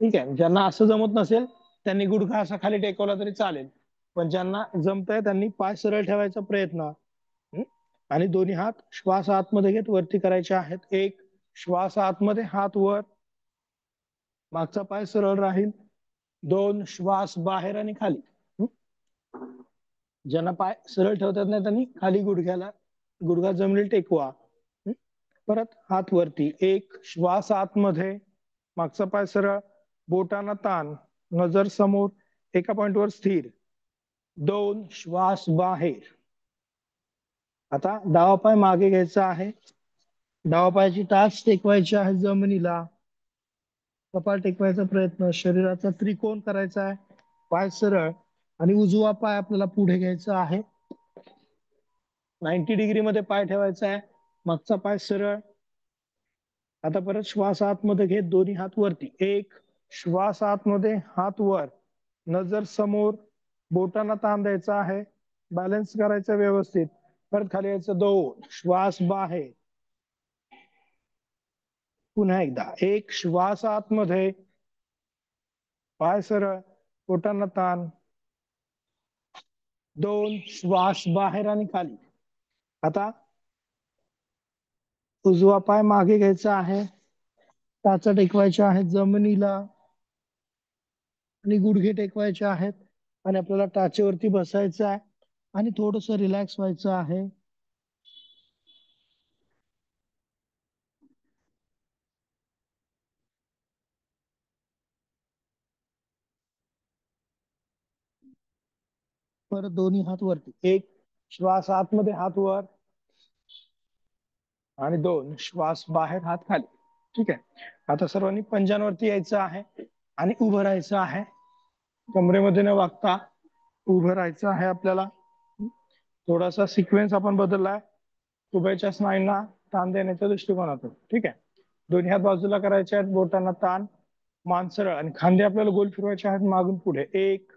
ठीक आहे. ज्यांना असं जमत नसेल त्यांनी गुडघा असा खाली टेकवला तरी चालेल, पण ज्यांना जमतंय त्यांनी पाय सरळ ठेवायचा प्रयत्न. आणि दोन्ही हात श्वास आतमध्ये घेत वरती करायचे आहेत. एक, श्वास आतमध्ये, हात वर, मागचा पाय सरळ राहील. दोन, श्वास बाहेर आणि खाली. ज्यांना पाय सरळ ठेवता येत नाही त्यांनी खाली गुडघा जमिनीला टेकवा. परत हात वरती. एक, श्वास आतमध्ये, मागचा पाय सरळ, बोटांना ताण, नजर समोर, एका पॉइंटवर स्थिर. दोन, श्वास बाहेर. आता डावा पाय मागे घ्यायचा आहे, डावा पायाची टाच टेकवायची आहे जमिनीला, कपाळ टेकवायचा प्रयत्न, शरीराचा त्रिकोण करायचा आहे, पाय सरळ, आणि उजवा पाय आपल्याला पुढे घ्यायचा आहे. 90 डिग्री मध्ये पाय ठेवायचा आहे, मागचा पाय सरळ. आता परत श्वास आतमध्ये घेत दोन्ही हात वरती. एक, श्वास आतमध्ये, हात वर, नजर समोर, बोटांना ताण द्यायचा आहे, बॅलन्स करायचा व्यवस्थित. परत खाली यायचं. दोन, श्वास बाहेर. पुन्हा एकदा. एक, श्वास आतमध्ये, पाय सरळ, बोटांना ताण. दोन, श्वास बाहेर आणि खाली. आता उजवा पाय मागे घ्यायचा आहे, टाचा टेकवायच्या आहेत जमिनीला आणि गुडघे टेकवायचे आहेत, आणि आपल्याला टाचेवरती बसायचं आहे आणि थोडस रिलॅक्स व्हायचं आहे. परत दोन्ही हात वरती. एक, श्वास आतमध्ये, हात वर, आणि दोन, श्वास बाहेर, हात खाली. ठीक आहे. आता सर्वांनी पंजांवरती यायचं आहे आणि उभं राहायचं आहे. कमरेमध्ये न वागता उभं राहायचं आहे आपल्याला. थोडासा सिक्वेन्स आपण बदललाय उभ्याच्या स्नायूंना ताण देण्याच्या दृष्टिकोनातून. ठीक आहे. दोन्ही हात बाजूला करायचे आहेत, बोटांना ताण, मान सरळ, आणि खांदे आपल्याला गोल फिरवायचे आहेत मागून पुढे. एक,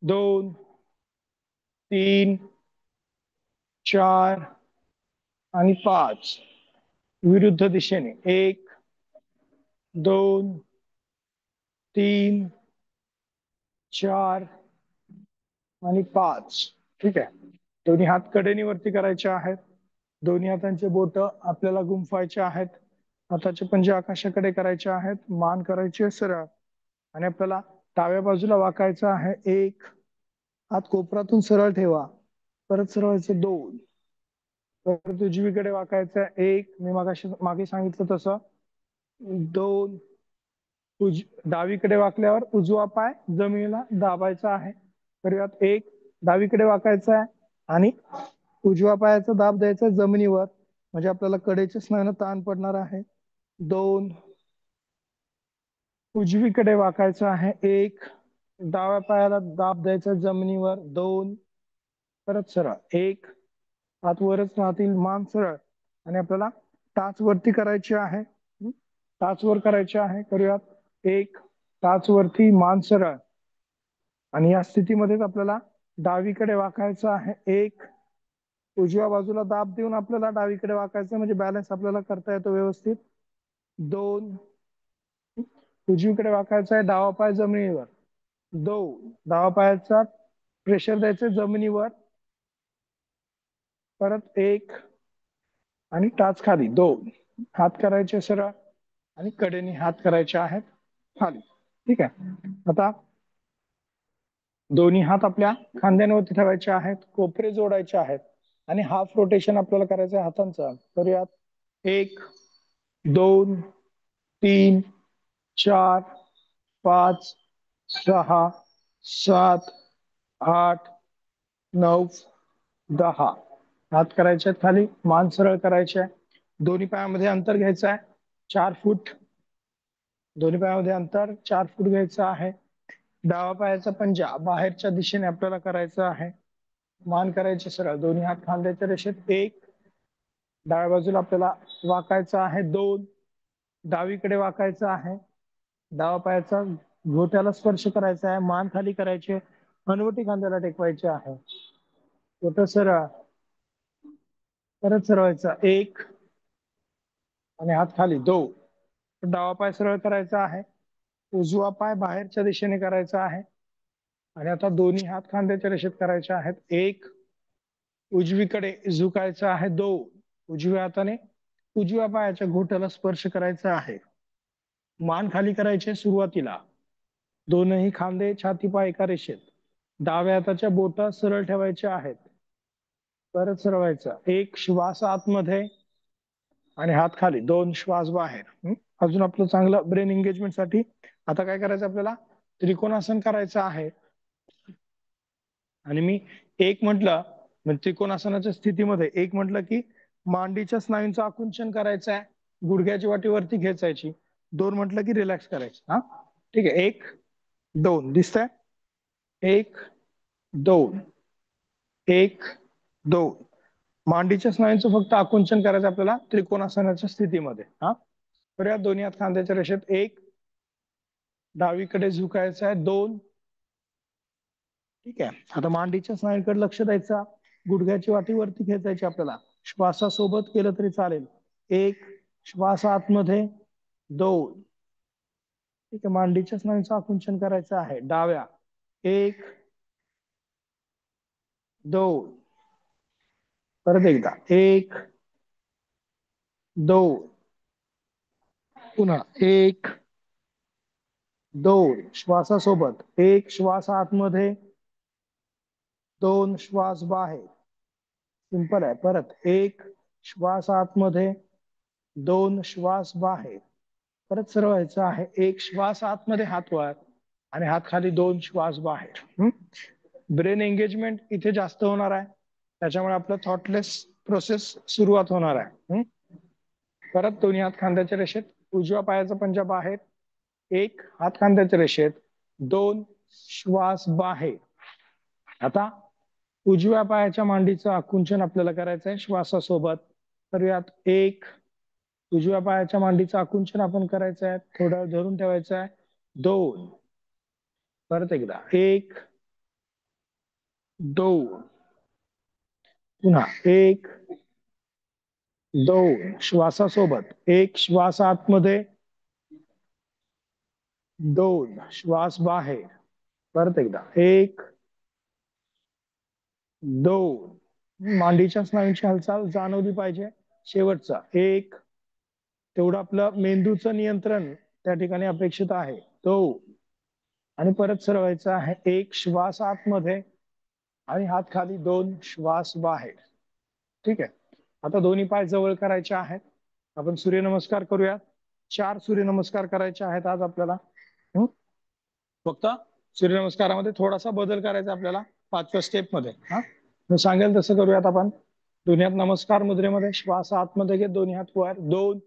दोन, तीन, चार आणि पाच. विरुद्ध दिशेने. एक, दोन, तीन, चार आणि पाच. ठीक आहे. दोन्ही हात कडेनीवरती करायचे आहेत, दोन्ही हातांचे बोट आपल्याला गुंफायचे आहेत, हाताचे पंजे आकाशाकडे करायचे आहेत, मान करायची आहे सरळ, आणि आपल्याला डाव्या बाजूला वाकायचं आहे. एक, हात कोपरातून सरळ ठेवा, परत सरळ व्हायचं. दोन, परत उजवीकडे वाकायचं. एक, मी मागे सांगितलं तसं. दोन, डावीकडे वाकल्यावर उजवा पाय जमिनीला दाबायचा आहे. करूयात. एक, डावीकडे वाकायचा आहे आणि उजव्या पायाचा दाब द्यायचा जमिनीवर, म्हणजे आपल्याला कडेच्या स्नायूंना ताण पडणार आहे. दोन, उजवीकडे वाकायचं आहे. एक, डाव्या पायाला दाब द्यायचा जमिनीवर. दोन, परत सरळ. एक, हात वरच राहतील, मान सरळ, आणि आपल्याला टाच वरती करायची आहे. टाच वर करायची आहे. करूयात. एक, टाच वरती, मान सरळ. आणि या स्थितीमध्येच आपल्याला डावीकडे वाकायचं आहे. एक, उजव्या बाजूला दाब देऊन आपल्याला डावीकडे वाकायचं म्हणजे बॅलन्स आपल्याला करता येतो व्यवस्थित. दोन, उजवीकडे वाकायचं आहे, डावा पाय जमिनीवर. दोन, डावा पायाचा प्रेशर द्यायचं जमिनीवर. परत एक आणि टाच खाली. दोन, हात करायचे सरळ आणि कडेने हात करायचे आहेत खाली. ठीक आहे. आता दोन्ही हात आपल्या खांद्यांवरती ठेवायचे आहेत, कोपरे जोडायचे आहेत आणि हाफ रोटेशन आपल्याला करायचं आहे हातांचा. करूयात. एक, दोन, तीन, चार, पाच, सहा, सात, आठ, 9, 10. हात करायचे आहेत खाली, मान सरळ करायचे आहे. दोन्ही पायामध्ये अंतर घ्यायचं आहे 4 फूट. दोन्ही पायामध्ये अंतर 4 फूट घ्यायचं आहे. डावा पायाचा पंजा बाहेरच्या दिशेने आपल्याला करायचा आहे. मान करायचे सरळ, दोन्ही हात खांद्याच्या रेषेत. एक, डाव्या बाजूला आपल्याला वाकायचं आहे. दोन, डावीकडे वाकायचं आहे. डावा पायाचा घोट्याला स्पर्श करायचा आहे, मान खाली करायचे, हनवटी खांद्याला टेकवायचे आहे. घोट सरळ, परत सरळायचा. एक आणि हात खाली. दोन, डावा पाय सरळ करायचा आहे, उजवा पाय बाहेरच्या दिशेने करायचा आहे आणि आता दोन्ही हात खांद्याच्या रेषेत करायचे आहेत. एक, उजवीकडे झुकायचं आहे. दोन, उजव्या हाताने उजव्या पायाच्या घोट्याला स्पर्श करायचा आहे. मान खाली करायचे सुरुवातीला. दोनही खांदे छाती पाय एका रेषेत. डाव्या हाताच्या बोटा सरळ ठेवायच्या आहेत. परत सरळवायचा. एक, श्वास आतमध्ये आणि हात खाली. दोन, श्वास बाहेर. अजून आपलं चांगलं ब्रेन एंगेजमेंट साठी आता काय करायचं आपल्याला, त्रिकोणासन करायचं आहे. आणि मी एक म्हटलं म्हणजे त्रिकोणासनाच्या स्थितीमध्ये एक म्हटलं की मांडीच्या स्नायूंचं आकुंचन करायचं आहे, गुडघ्याची वाटी वरती खेचायची. दोन म्हटलं की रिलॅक्स करायचं. हा, ठीक आहे. एक, दोन, दिसतंय? एक, दोन, एक, दोन. मांडीच्या स्नायूंचं फक्त आकुंचन करायचं आपल्याला त्रिकोणासनाच्या स्थितीमध्ये. हा, तर या दोन्ही हात खांद्याच्या रेषेत. एक, डावीकडे झुकायचं आहे. दोन, ठीक आहे. आता मांडीच्या स्नायूकडे लक्ष द्यायचा, गुडघ्याची वाटी वरती खेचायची आपल्याला. श्वासासोबत केलं तरी चालेल. एक, श्वास आतमध्ये. दोन, ठीक आहे. मांडीच्या स्नायूचं आकुंचन करायचं आहे. डाव्या. एक, दोन, परत एकदा. एक, दोन, पुन्हा. एक, दोन, श्वासासोबत. एक, श्वास आतमध्ये. दोन, श्वास बाहेर. सिंपल आहे. परत. एक, श्वास आतमध्ये. दोन, श्वास बाहेर. परत सरळ व्हायचं आहे. एक, श्वास आतमध्ये, हात वर आणि हात खाली. दोन, श्वास बाहेर. ब्रेन एंगेजमेंट इथे जास्त होणार आहे, त्याच्यामुळे आपलं थॉटलेस प्रोसेस सुरुवात होणार आहे. परत दोन्ही हात खांद्याच्या रेषेत, उजव्या पायाचा पंजा बाहेर. एक, हात खांद्याच्या रेषेत. दोन, श्वास बाहेर. आता उजव्या पायाच्या मांडीचं आकुंचन आपल्याला करायचं आहे श्वासासोबत. तर यात एक, उजव्या पायाच्या मांडीचं आकुंचन आपण करायचं आहे, थोडं धरून ठेवायचं आहे. दोन, परत एकदा. एक, दोन, पुन्हा. एक, दोन, श्वासासोबत. एक, श्वास आतमध्ये. दोन, श्वास बाहेर. परत एकदा. एक, दोन, मांडीच्या स्नायूंची हालचाल जाणवली पाहिजे. शेवटचा. एक, तेवढं आपलं मेंदूचं नियंत्रण त्या ठिकाणी अपेक्षित आहे. दोन, आणि परत सरळवायचं आहे. एक, श्वास आतमध्ये आणि हात खाली. दोन, श्वास बाहेर. ठीक आहे. आता दोन्ही पाय जवळ करायचे आहेत. आपण सूर्यनमस्कार करूया. 4 सूर्यनमस्कार करायचे आहेत आज आपल्याला. फक्त सूर्यनमस्कारामध्ये थोडासा बदल करायचा आपल्याला 5व्या स्टेप मध्ये. मी सांगेल तसं करूयात आपण. दोन्ही हात नमस्कार मुद्रेमध्ये. श्वास आतमध्ये घे, दोन्ही हात वर. दोन,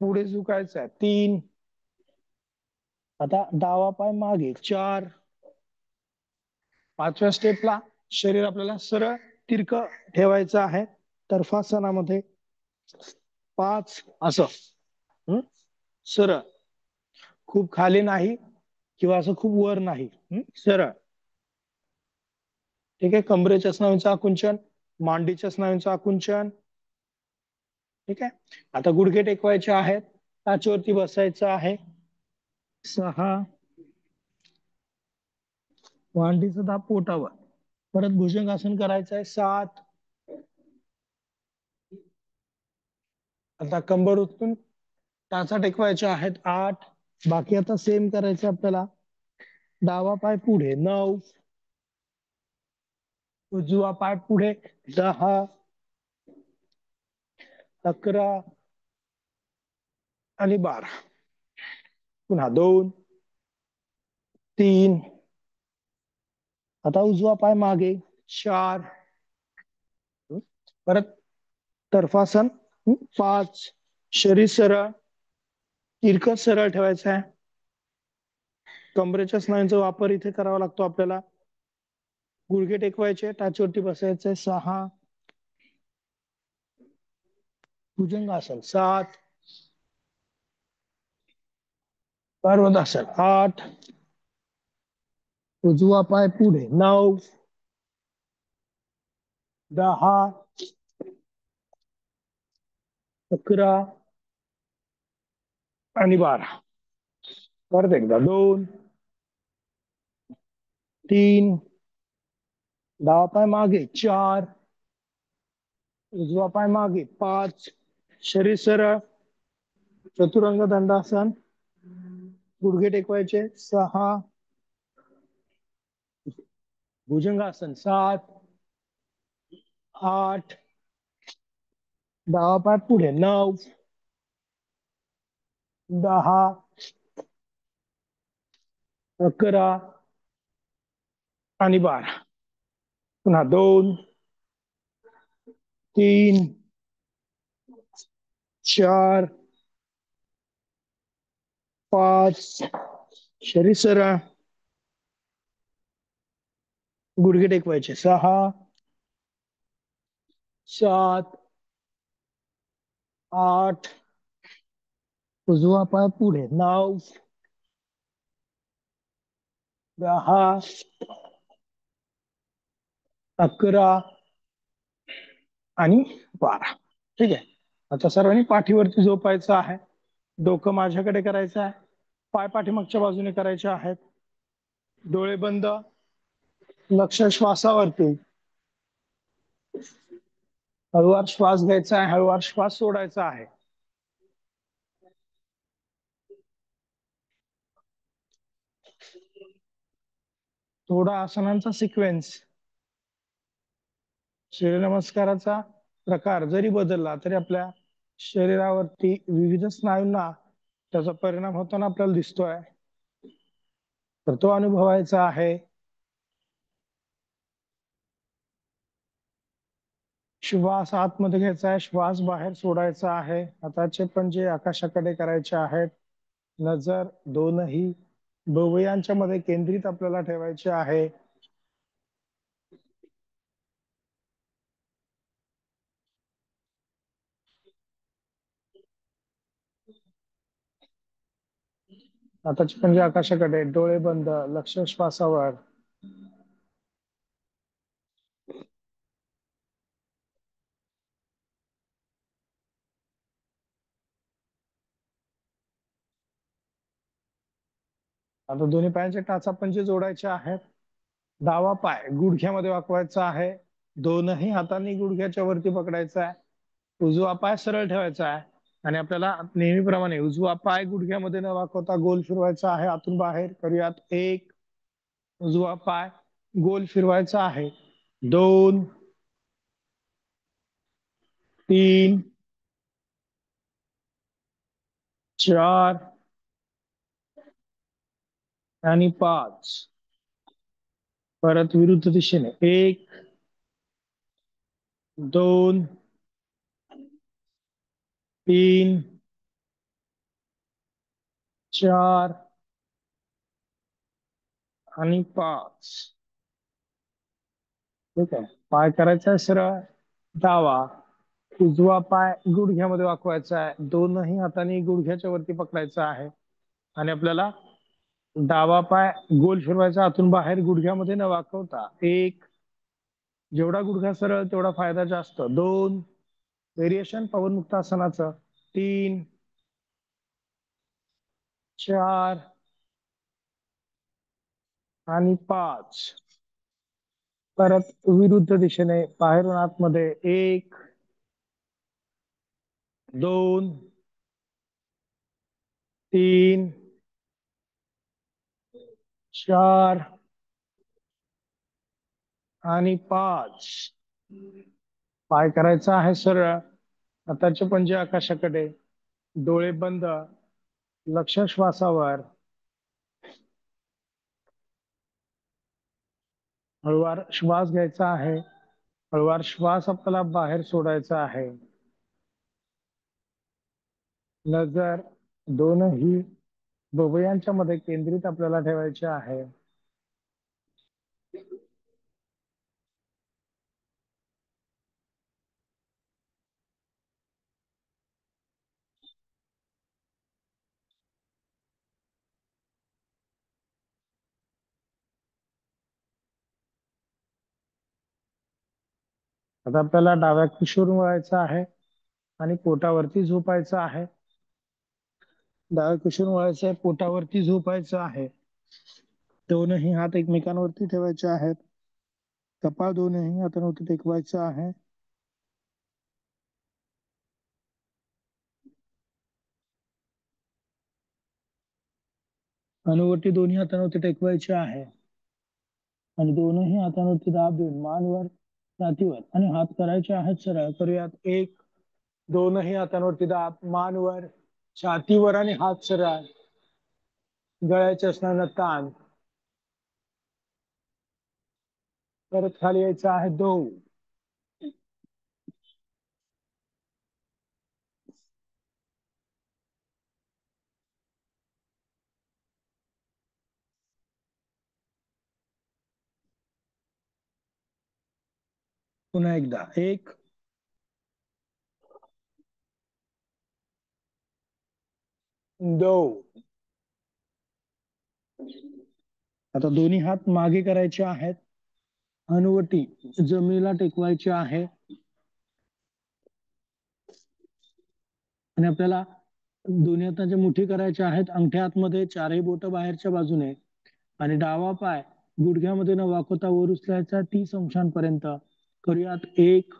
पुढे झुकायचं आहे. तीन, आता डावा पाय मागे. चार, 5व्या स्टेपला शरीर आपल्याला सरळ तिरकं ठेवायचं आहे तर्फासनामध्ये. 5, असं सरळ, खूप खाली नाही किंवा असं खूप वर नाही. सरळ. ठीक आहे. कमरेच्या स्नायूंचं आकुंचन, मांडीच्या स्नायूंचं आकुंचन. ठीक आहे. आता गुडघे टेकवायचे आहेत, टाचेवरती बसायचं आहे. 6, मांडीचं दाब पोटावर. परत भुजंगासन करायचं आहे 7. आता कंबर उचलून टाचा टेकवायचे आहेत 8. बाकी आता सेम करायचं आपल्याला. डावा पाय पुढे 9, उजवा पाय पुढे 10, 11 आणि 12. पुन्हा 2, 3. आता उजवा पाय मागे 4. परत तर्फासन 5. शरीर सरळ, तिरकस सरळ ठेवायचं आहे. कमरेच्या स्नायूंचा वापर इथे करावा लागतो आपल्याला. गुडघे टेकवायचे, टाचेवरती बसायचे 6, भुजंगासन 7, पर्वतासन 8, उजवा पाय पुढे 9, 10, 11 आणि 12. परत एकदा 2, 3, डावा पाय मागे 4, उजवा पाय मागे 5, शरीर सरळ, चतुरंग दंडासन, गुडघे टेकवायचे 6, भुजंगासन 7, 8, डावा पाय पुढे 9, 10, 11 आणि 12. पुन्हा 2, 3, 4, 5, शरीर सरळ, गुडघे टेकवायचे 6, 7, 8, उजवा पाय पुढे 9, 10, 11 आणि 12. ठीक आहे. आता सर्वांनी पाठीवरती झोपायचं आहे. डोकं माझ्याकडे करायचं आहे. पाय पाठीमागच्या बाजूने करायचे आहेत. डोळे बंद, लक्ष श्वासावरती. हळूवार श्वास घ्यायचा आहे, हळूवार श्वास सोडायचा आहे. थोडा आसनांचा सिक्वेन्स, सूर्यनमस्काराचा प्रकार जरी बदलला तरी आपल्या शरीरावरती विविध स्नायूंना त्याचा परिणाम होताना आपल्याला दिसतोय. तर तो अनुभवायचा आहे. श्वास आतमध्ये घ्यायचा आहे, श्वास बाहेर सोडायचा आहे. हाताचे पंजे आकाशाकडे करायचे आहेत. नजर दोनही भुवयांच्या मध्ये केंद्रित आपल्याला ठेवायचे आहे. हाताचे पंजे आकाशाकडे, डोळे बंद, लक्ष श्वासावर. आता दोन्ही पायांचे टाचा पंजे जोडायचे आहेत. डावा पाय गुडघ्यामध्ये वाकवायचा आहे. दोनही हातांनी गुडघ्याच्या वरती पकडायचा आहे. उजवा पाय सरळ ठेवायचा आहे आणि आपल्याला नेहमीप्रमाणे उजवा पाय गुडघ्यामध्ये न वाकवता गोल फिरवायचा आहे. आतून बाहेर करूयात. 1, उजवा पाय गोल फिरवायचा आहे. 2, 3, 4 आणि 5. परत विरुद्ध दिशेने 1, 2, 3, 4 आणि 5. ठीक आहे. पाय करायचा आहे सरळ. डावा, उजवा पाय गुडघ्यामध्ये वाकवायचा आहे. दोनही हातांनी गुडघ्याच्या वरती पकडायचा आहे आणि आपल्याला डावा पाय गोल फिरवायचा आतून बाहेर गुडघ्यामध्ये न वाकवता. एक, जेवढा गुडघा सरळ तेवढा फायदा जास्त. दोन, व्हेरिएशन पवनमुक्त आसनाचं. तीन, चार आणि पाच. परत विरुद्ध दिशेने बाहेरून आतमध्ये. एक, दोन, तीन, चार आणि पाच. पाय करायचा आहे सरळ. हाताचे पंजे आकाशाकडे. डोळे बंद. लक्ष श्वासावर. हळूवार श्वास घ्यायचा आहे. हळूवार श्वास आपल्याला बाहेर सोडायचा आहे. नजर दोनही भुवयांच्या मध्ये केंद्रित आपल्याला ठेवायचे आहे. आता आपल्याला डाव्या कुशीवर वळायचं आहे आणि पोटावरती झोपायचं आहे. डाव्या कुशीवर वळायचं आहे, पोटावरती झोपायचं आहे. दोनही हात एकमेकांवरती ठेवायचे आहेत. कपाळ दोनही हातांवरती टेकवायचं आहे. अनुवटी दोन्ही हातांवरती टेकवायची आहे आणि दोनही हातांवरती दाब देऊन मानवर, छातीवर आणि हात करायचे आहेत सरळ. करूयात. एक, दोनही हातांवरती दाब, मानवर, छातीवर आणि हात सरळ. गळ्याच्या असणारा ताण. परत खाली यायचं आहे. दोन, पुन्हा एकदा. एक, दोन. आता दोन्ही हात मागे करायचे आहेत. हनुवटी जमिनीला टेकवायची आहे आणि आपल्याला दोन्ही हातांच्या मुठी करायच्या आहेत. अंगठ्या आतमध्ये, चारही बोट बाहेरच्या बाजूने आणि डावा पाय गुडघ्यामध्ये न वाकवता वर उचलायचा 30 अंशांपर्यंत. करूयात. एक,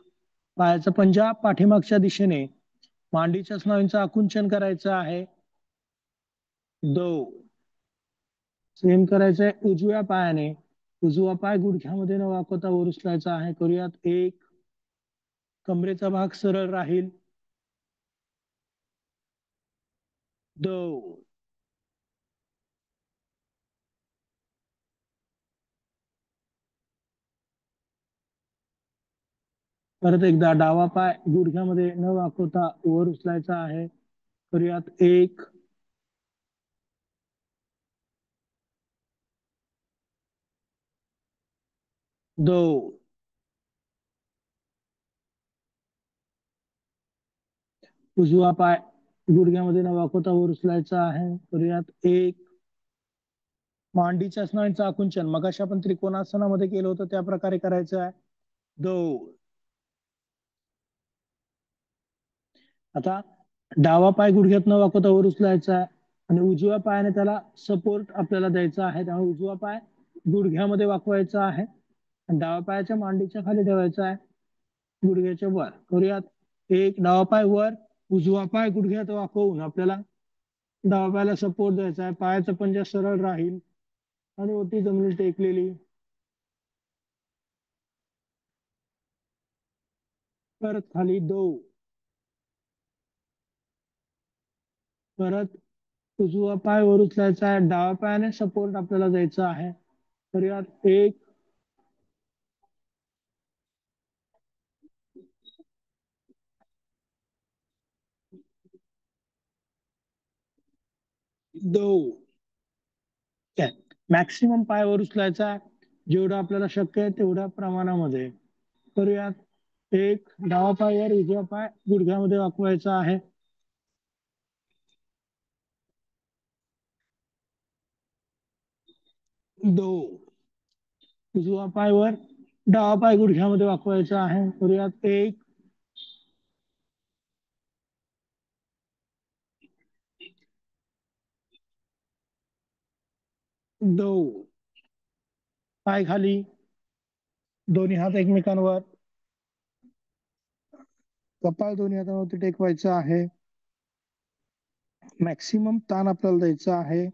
पायाचा पंजा पाठीमागच्या दिशेने, मांडीच्या स्नायूंचं आकुंचन करायचं आहे. दोन, सेम करायचंय उजव्या पायाने. उजवा पाय गुडघ्यामध्ये न वाकवता वर उचलायचा आहे. करूयात. एक, कमरेचा भाग सरळ राहील. दोन, परत एकदा डावा पाय गुडघ्यामध्ये न वाकवता वर उचलायचा आहे. करूयात. एक, दोन, उजवा पाय गुडघ्यामध्ये न वाकवता वर उचलायचा आहे. करूयात. एक, मांडीच्या स्नायूंचं आकुंचन मगाशी आपण त्रिकोणासनामध्ये केलं होतं त्या प्रकारे करायचं आहे. दोन. आता डावा पाय गुडघ्यात न वाकवता वर उचलायचा आहे आणि उजव्या पायाने त्याला सपोर्ट आपल्याला द्यायचा आहे. त्यामुळे उजवा पाय गुडघ्यामध्ये वाकवायचा आहे आणि डावा पायाच्या मांडीच्या खाली ठेवायचा आहे, गुडघ्याच्या वर. करूयात. एक, डावा पाय वर, उजवा पाय गुडघ्यात वाकवून आपल्याला डावा पायाला सपोर्ट द्यायचा आहे. पायाचा पंजा सरळ राहील आणि ओटी जमिनीत टेकलेली. परत खाली. दोन. परत उजवा पाय वर उचलायचा आहे, डावा पायाने सपोर्ट आपल्याला द्यायचा आहे. करूयात. एक, दोन. मॅक्सिमम पायावर उचलायचा आहे, जेवढं आपल्याला शक्य आहे तेवढ्या प्रमाणामध्ये. करूयात. एक, डावा पायावर उजवा पाय गुडघ्यामध्ये वाकवायचा आहे. दो. उजवा पाय वर, डावा पाय गुडघ्यामध्ये वाकवायचा आहे. करूयात. एक, दो. पाय खाली, दोन्ही हात एकमेकांवर, कपाळ दोन्ही हातांवरती टेकवायचं आहे. मॅक्सिमम ताण आपल्याला द्यायचा आहे.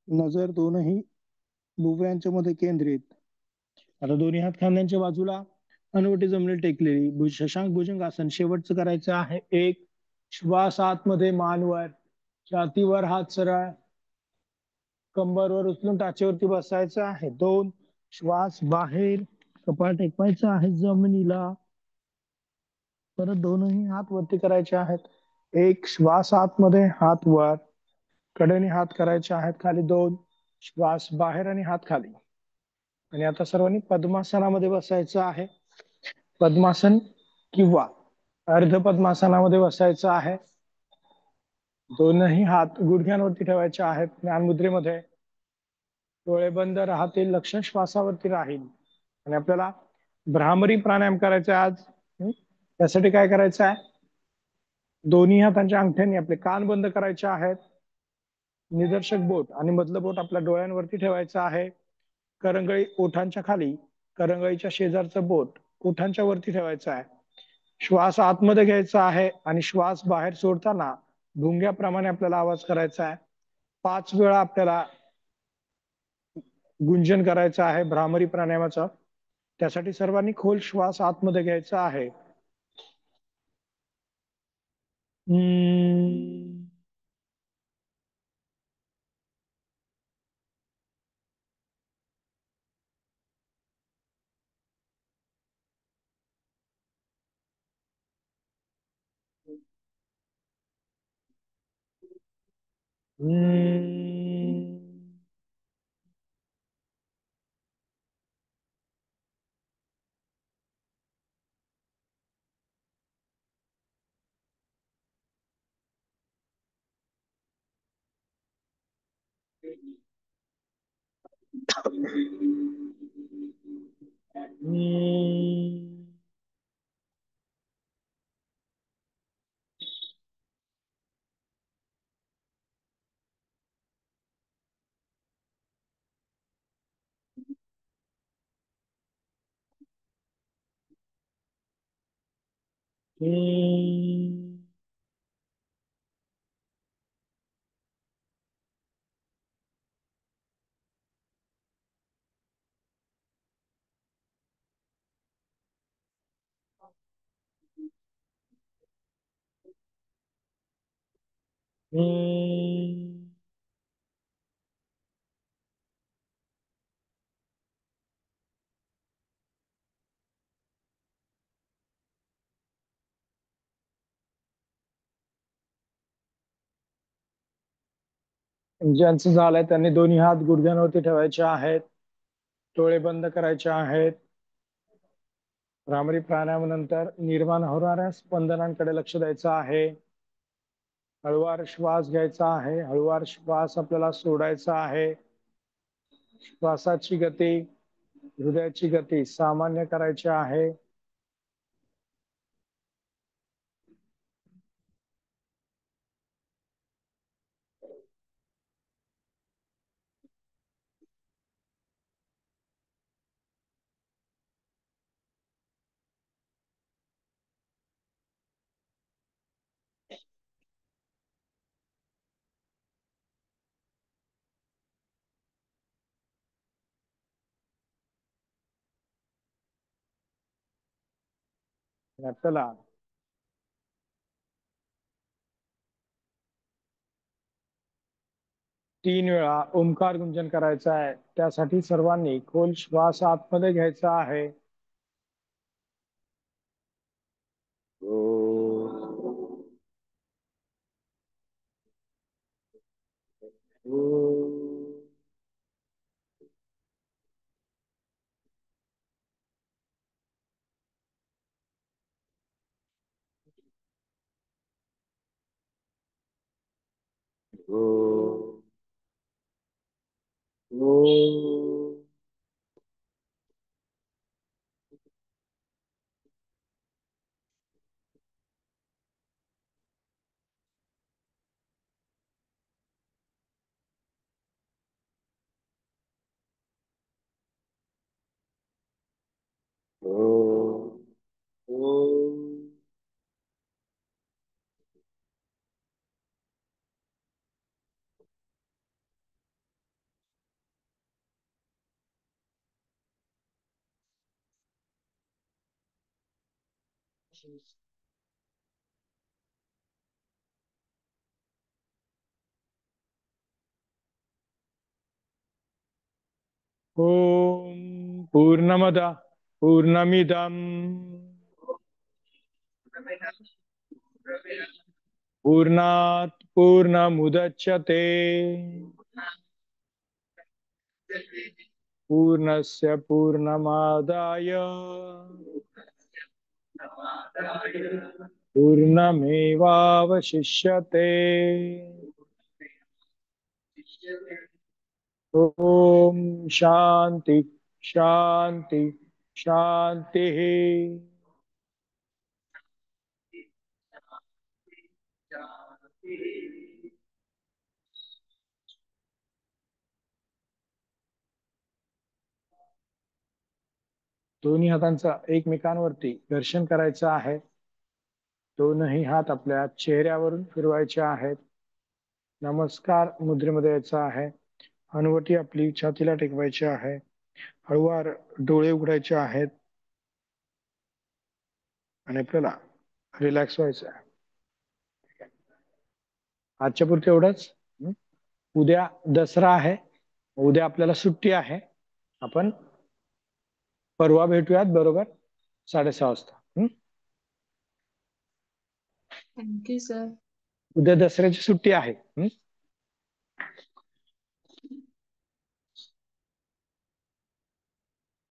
नजर दोनही भुवयांच्या मध्ये केंद्रित. आता दोन्ही हात खांद्यांच्या बाजूला, हनुवटी जमिनीला टेकलेली. शशांक भुजंगासन शेवटचं करायचं आहे. एक, श्वास आतमध्ये, मानवर, छातीवर हात सरळ, कंबरवर उचलून टाचेवरती बसायचं आहे. दोन, श्वास बाहेर, कपाळ टेकवायचं आहे जमिनीला. परत दोनही हात वरती करायचे आहेत. एक, श्वास आतमध्ये, हात वर, कडेने हात करायचे आहेत खाली. दोन, श्वास बाहेर आणि हात खाली. आणि आता सर्वांनी पद्मासनामध्ये बसायचं आहे. पद्मासन किंवा अर्ध पद्मासनामध्ये बसायचं आहे. दोनही हात गुडघ्यांवरती ठेवायचे आहेत. ज्ञानमुद्रेमध्ये डोळे बंद राहतील, लक्ष श्वासावरती राहील. आणि आपल्याला भ्रामरी प्राणायाम करायचा आहे आज. त्यासाठी काय करायचं आहे? दोन्ही हातांच्या अंगठ्यांनी आपले कान बंद करायचे आहेत. निदर्शक बोट आणि मधलं बोट आपल्या डोळ्यांवरती ठेवायचं आहे. करंगळी ओठांच्या खाली, करंगळीच्या शेजारचं बोट ओठांच्या वरती ठेवायचं आहे. श्वास आतमध्ये घ्यायचा आहे आणि श्वास बाहेर सोडताना भुंग्याप्रमाणे आपल्याला आवाज करायचा आहे. 5 वेळा आपल्याला गुंजन करायचं आहे भ्रामरी प्राणायामाचं. त्यासाठी सर्वांनी खोल श्वास आतमध्ये घ्यायचा आहे. ज्यांचं झालंय त्यांनी दोन्ही हात गुडघ्यांवरती ठेवायचे आहेत. डोळे बंद करायचे आहेत. भ्रामरी प्राणायामानंतर निर्माण होणाऱ्या स्पंदनांकडे लक्ष द्यायचं आहे. हळूवार श्वास घ्यायचा आहे, हळूवार श्वास आपल्याला सोडायचा आहे. श्वासाची गती, हृदयाची गती सामान्य करायची आहे. आपल्याला 3 वेळा ओंकार गुंजन करायचा आहे. त्यासाठी सर्वांनी खोल श्वास आतमध्ये घ्यायचा आहे. ओम ओम ओम ओम ओम पूर्णमद पूर्णमिदं पूर्णात् पूर्णमुदच्यते पूर्णस्य पूर्णमादाय पूर्णमेवावशिष्यते। ओम शांति शांति शांति। दोन्ही हातांचा एकमेकांवरती घर्षण करायचं आहे. दोनही हात आपल्या चेहऱ्यावरून फिरवायचे आहेत. नमस्कार मुद्रेमध्ये यायचं आहे. हनुवटी आपली छातीला टेकवायची आहे. हळूवार डोळे उघडायचे आहेत आणि आपल्याला रिलॅक्स व्हायचं आहे. आजच्या पुरते एवढंच. उद्या दसरा आहे. उद्या आपल्याला सुट्टी आहे. आपण परवा भेटूयात बरोबर 6:30 वाजता. Thank you sir. उद्या दसऱ्याची सुट्टी आहे.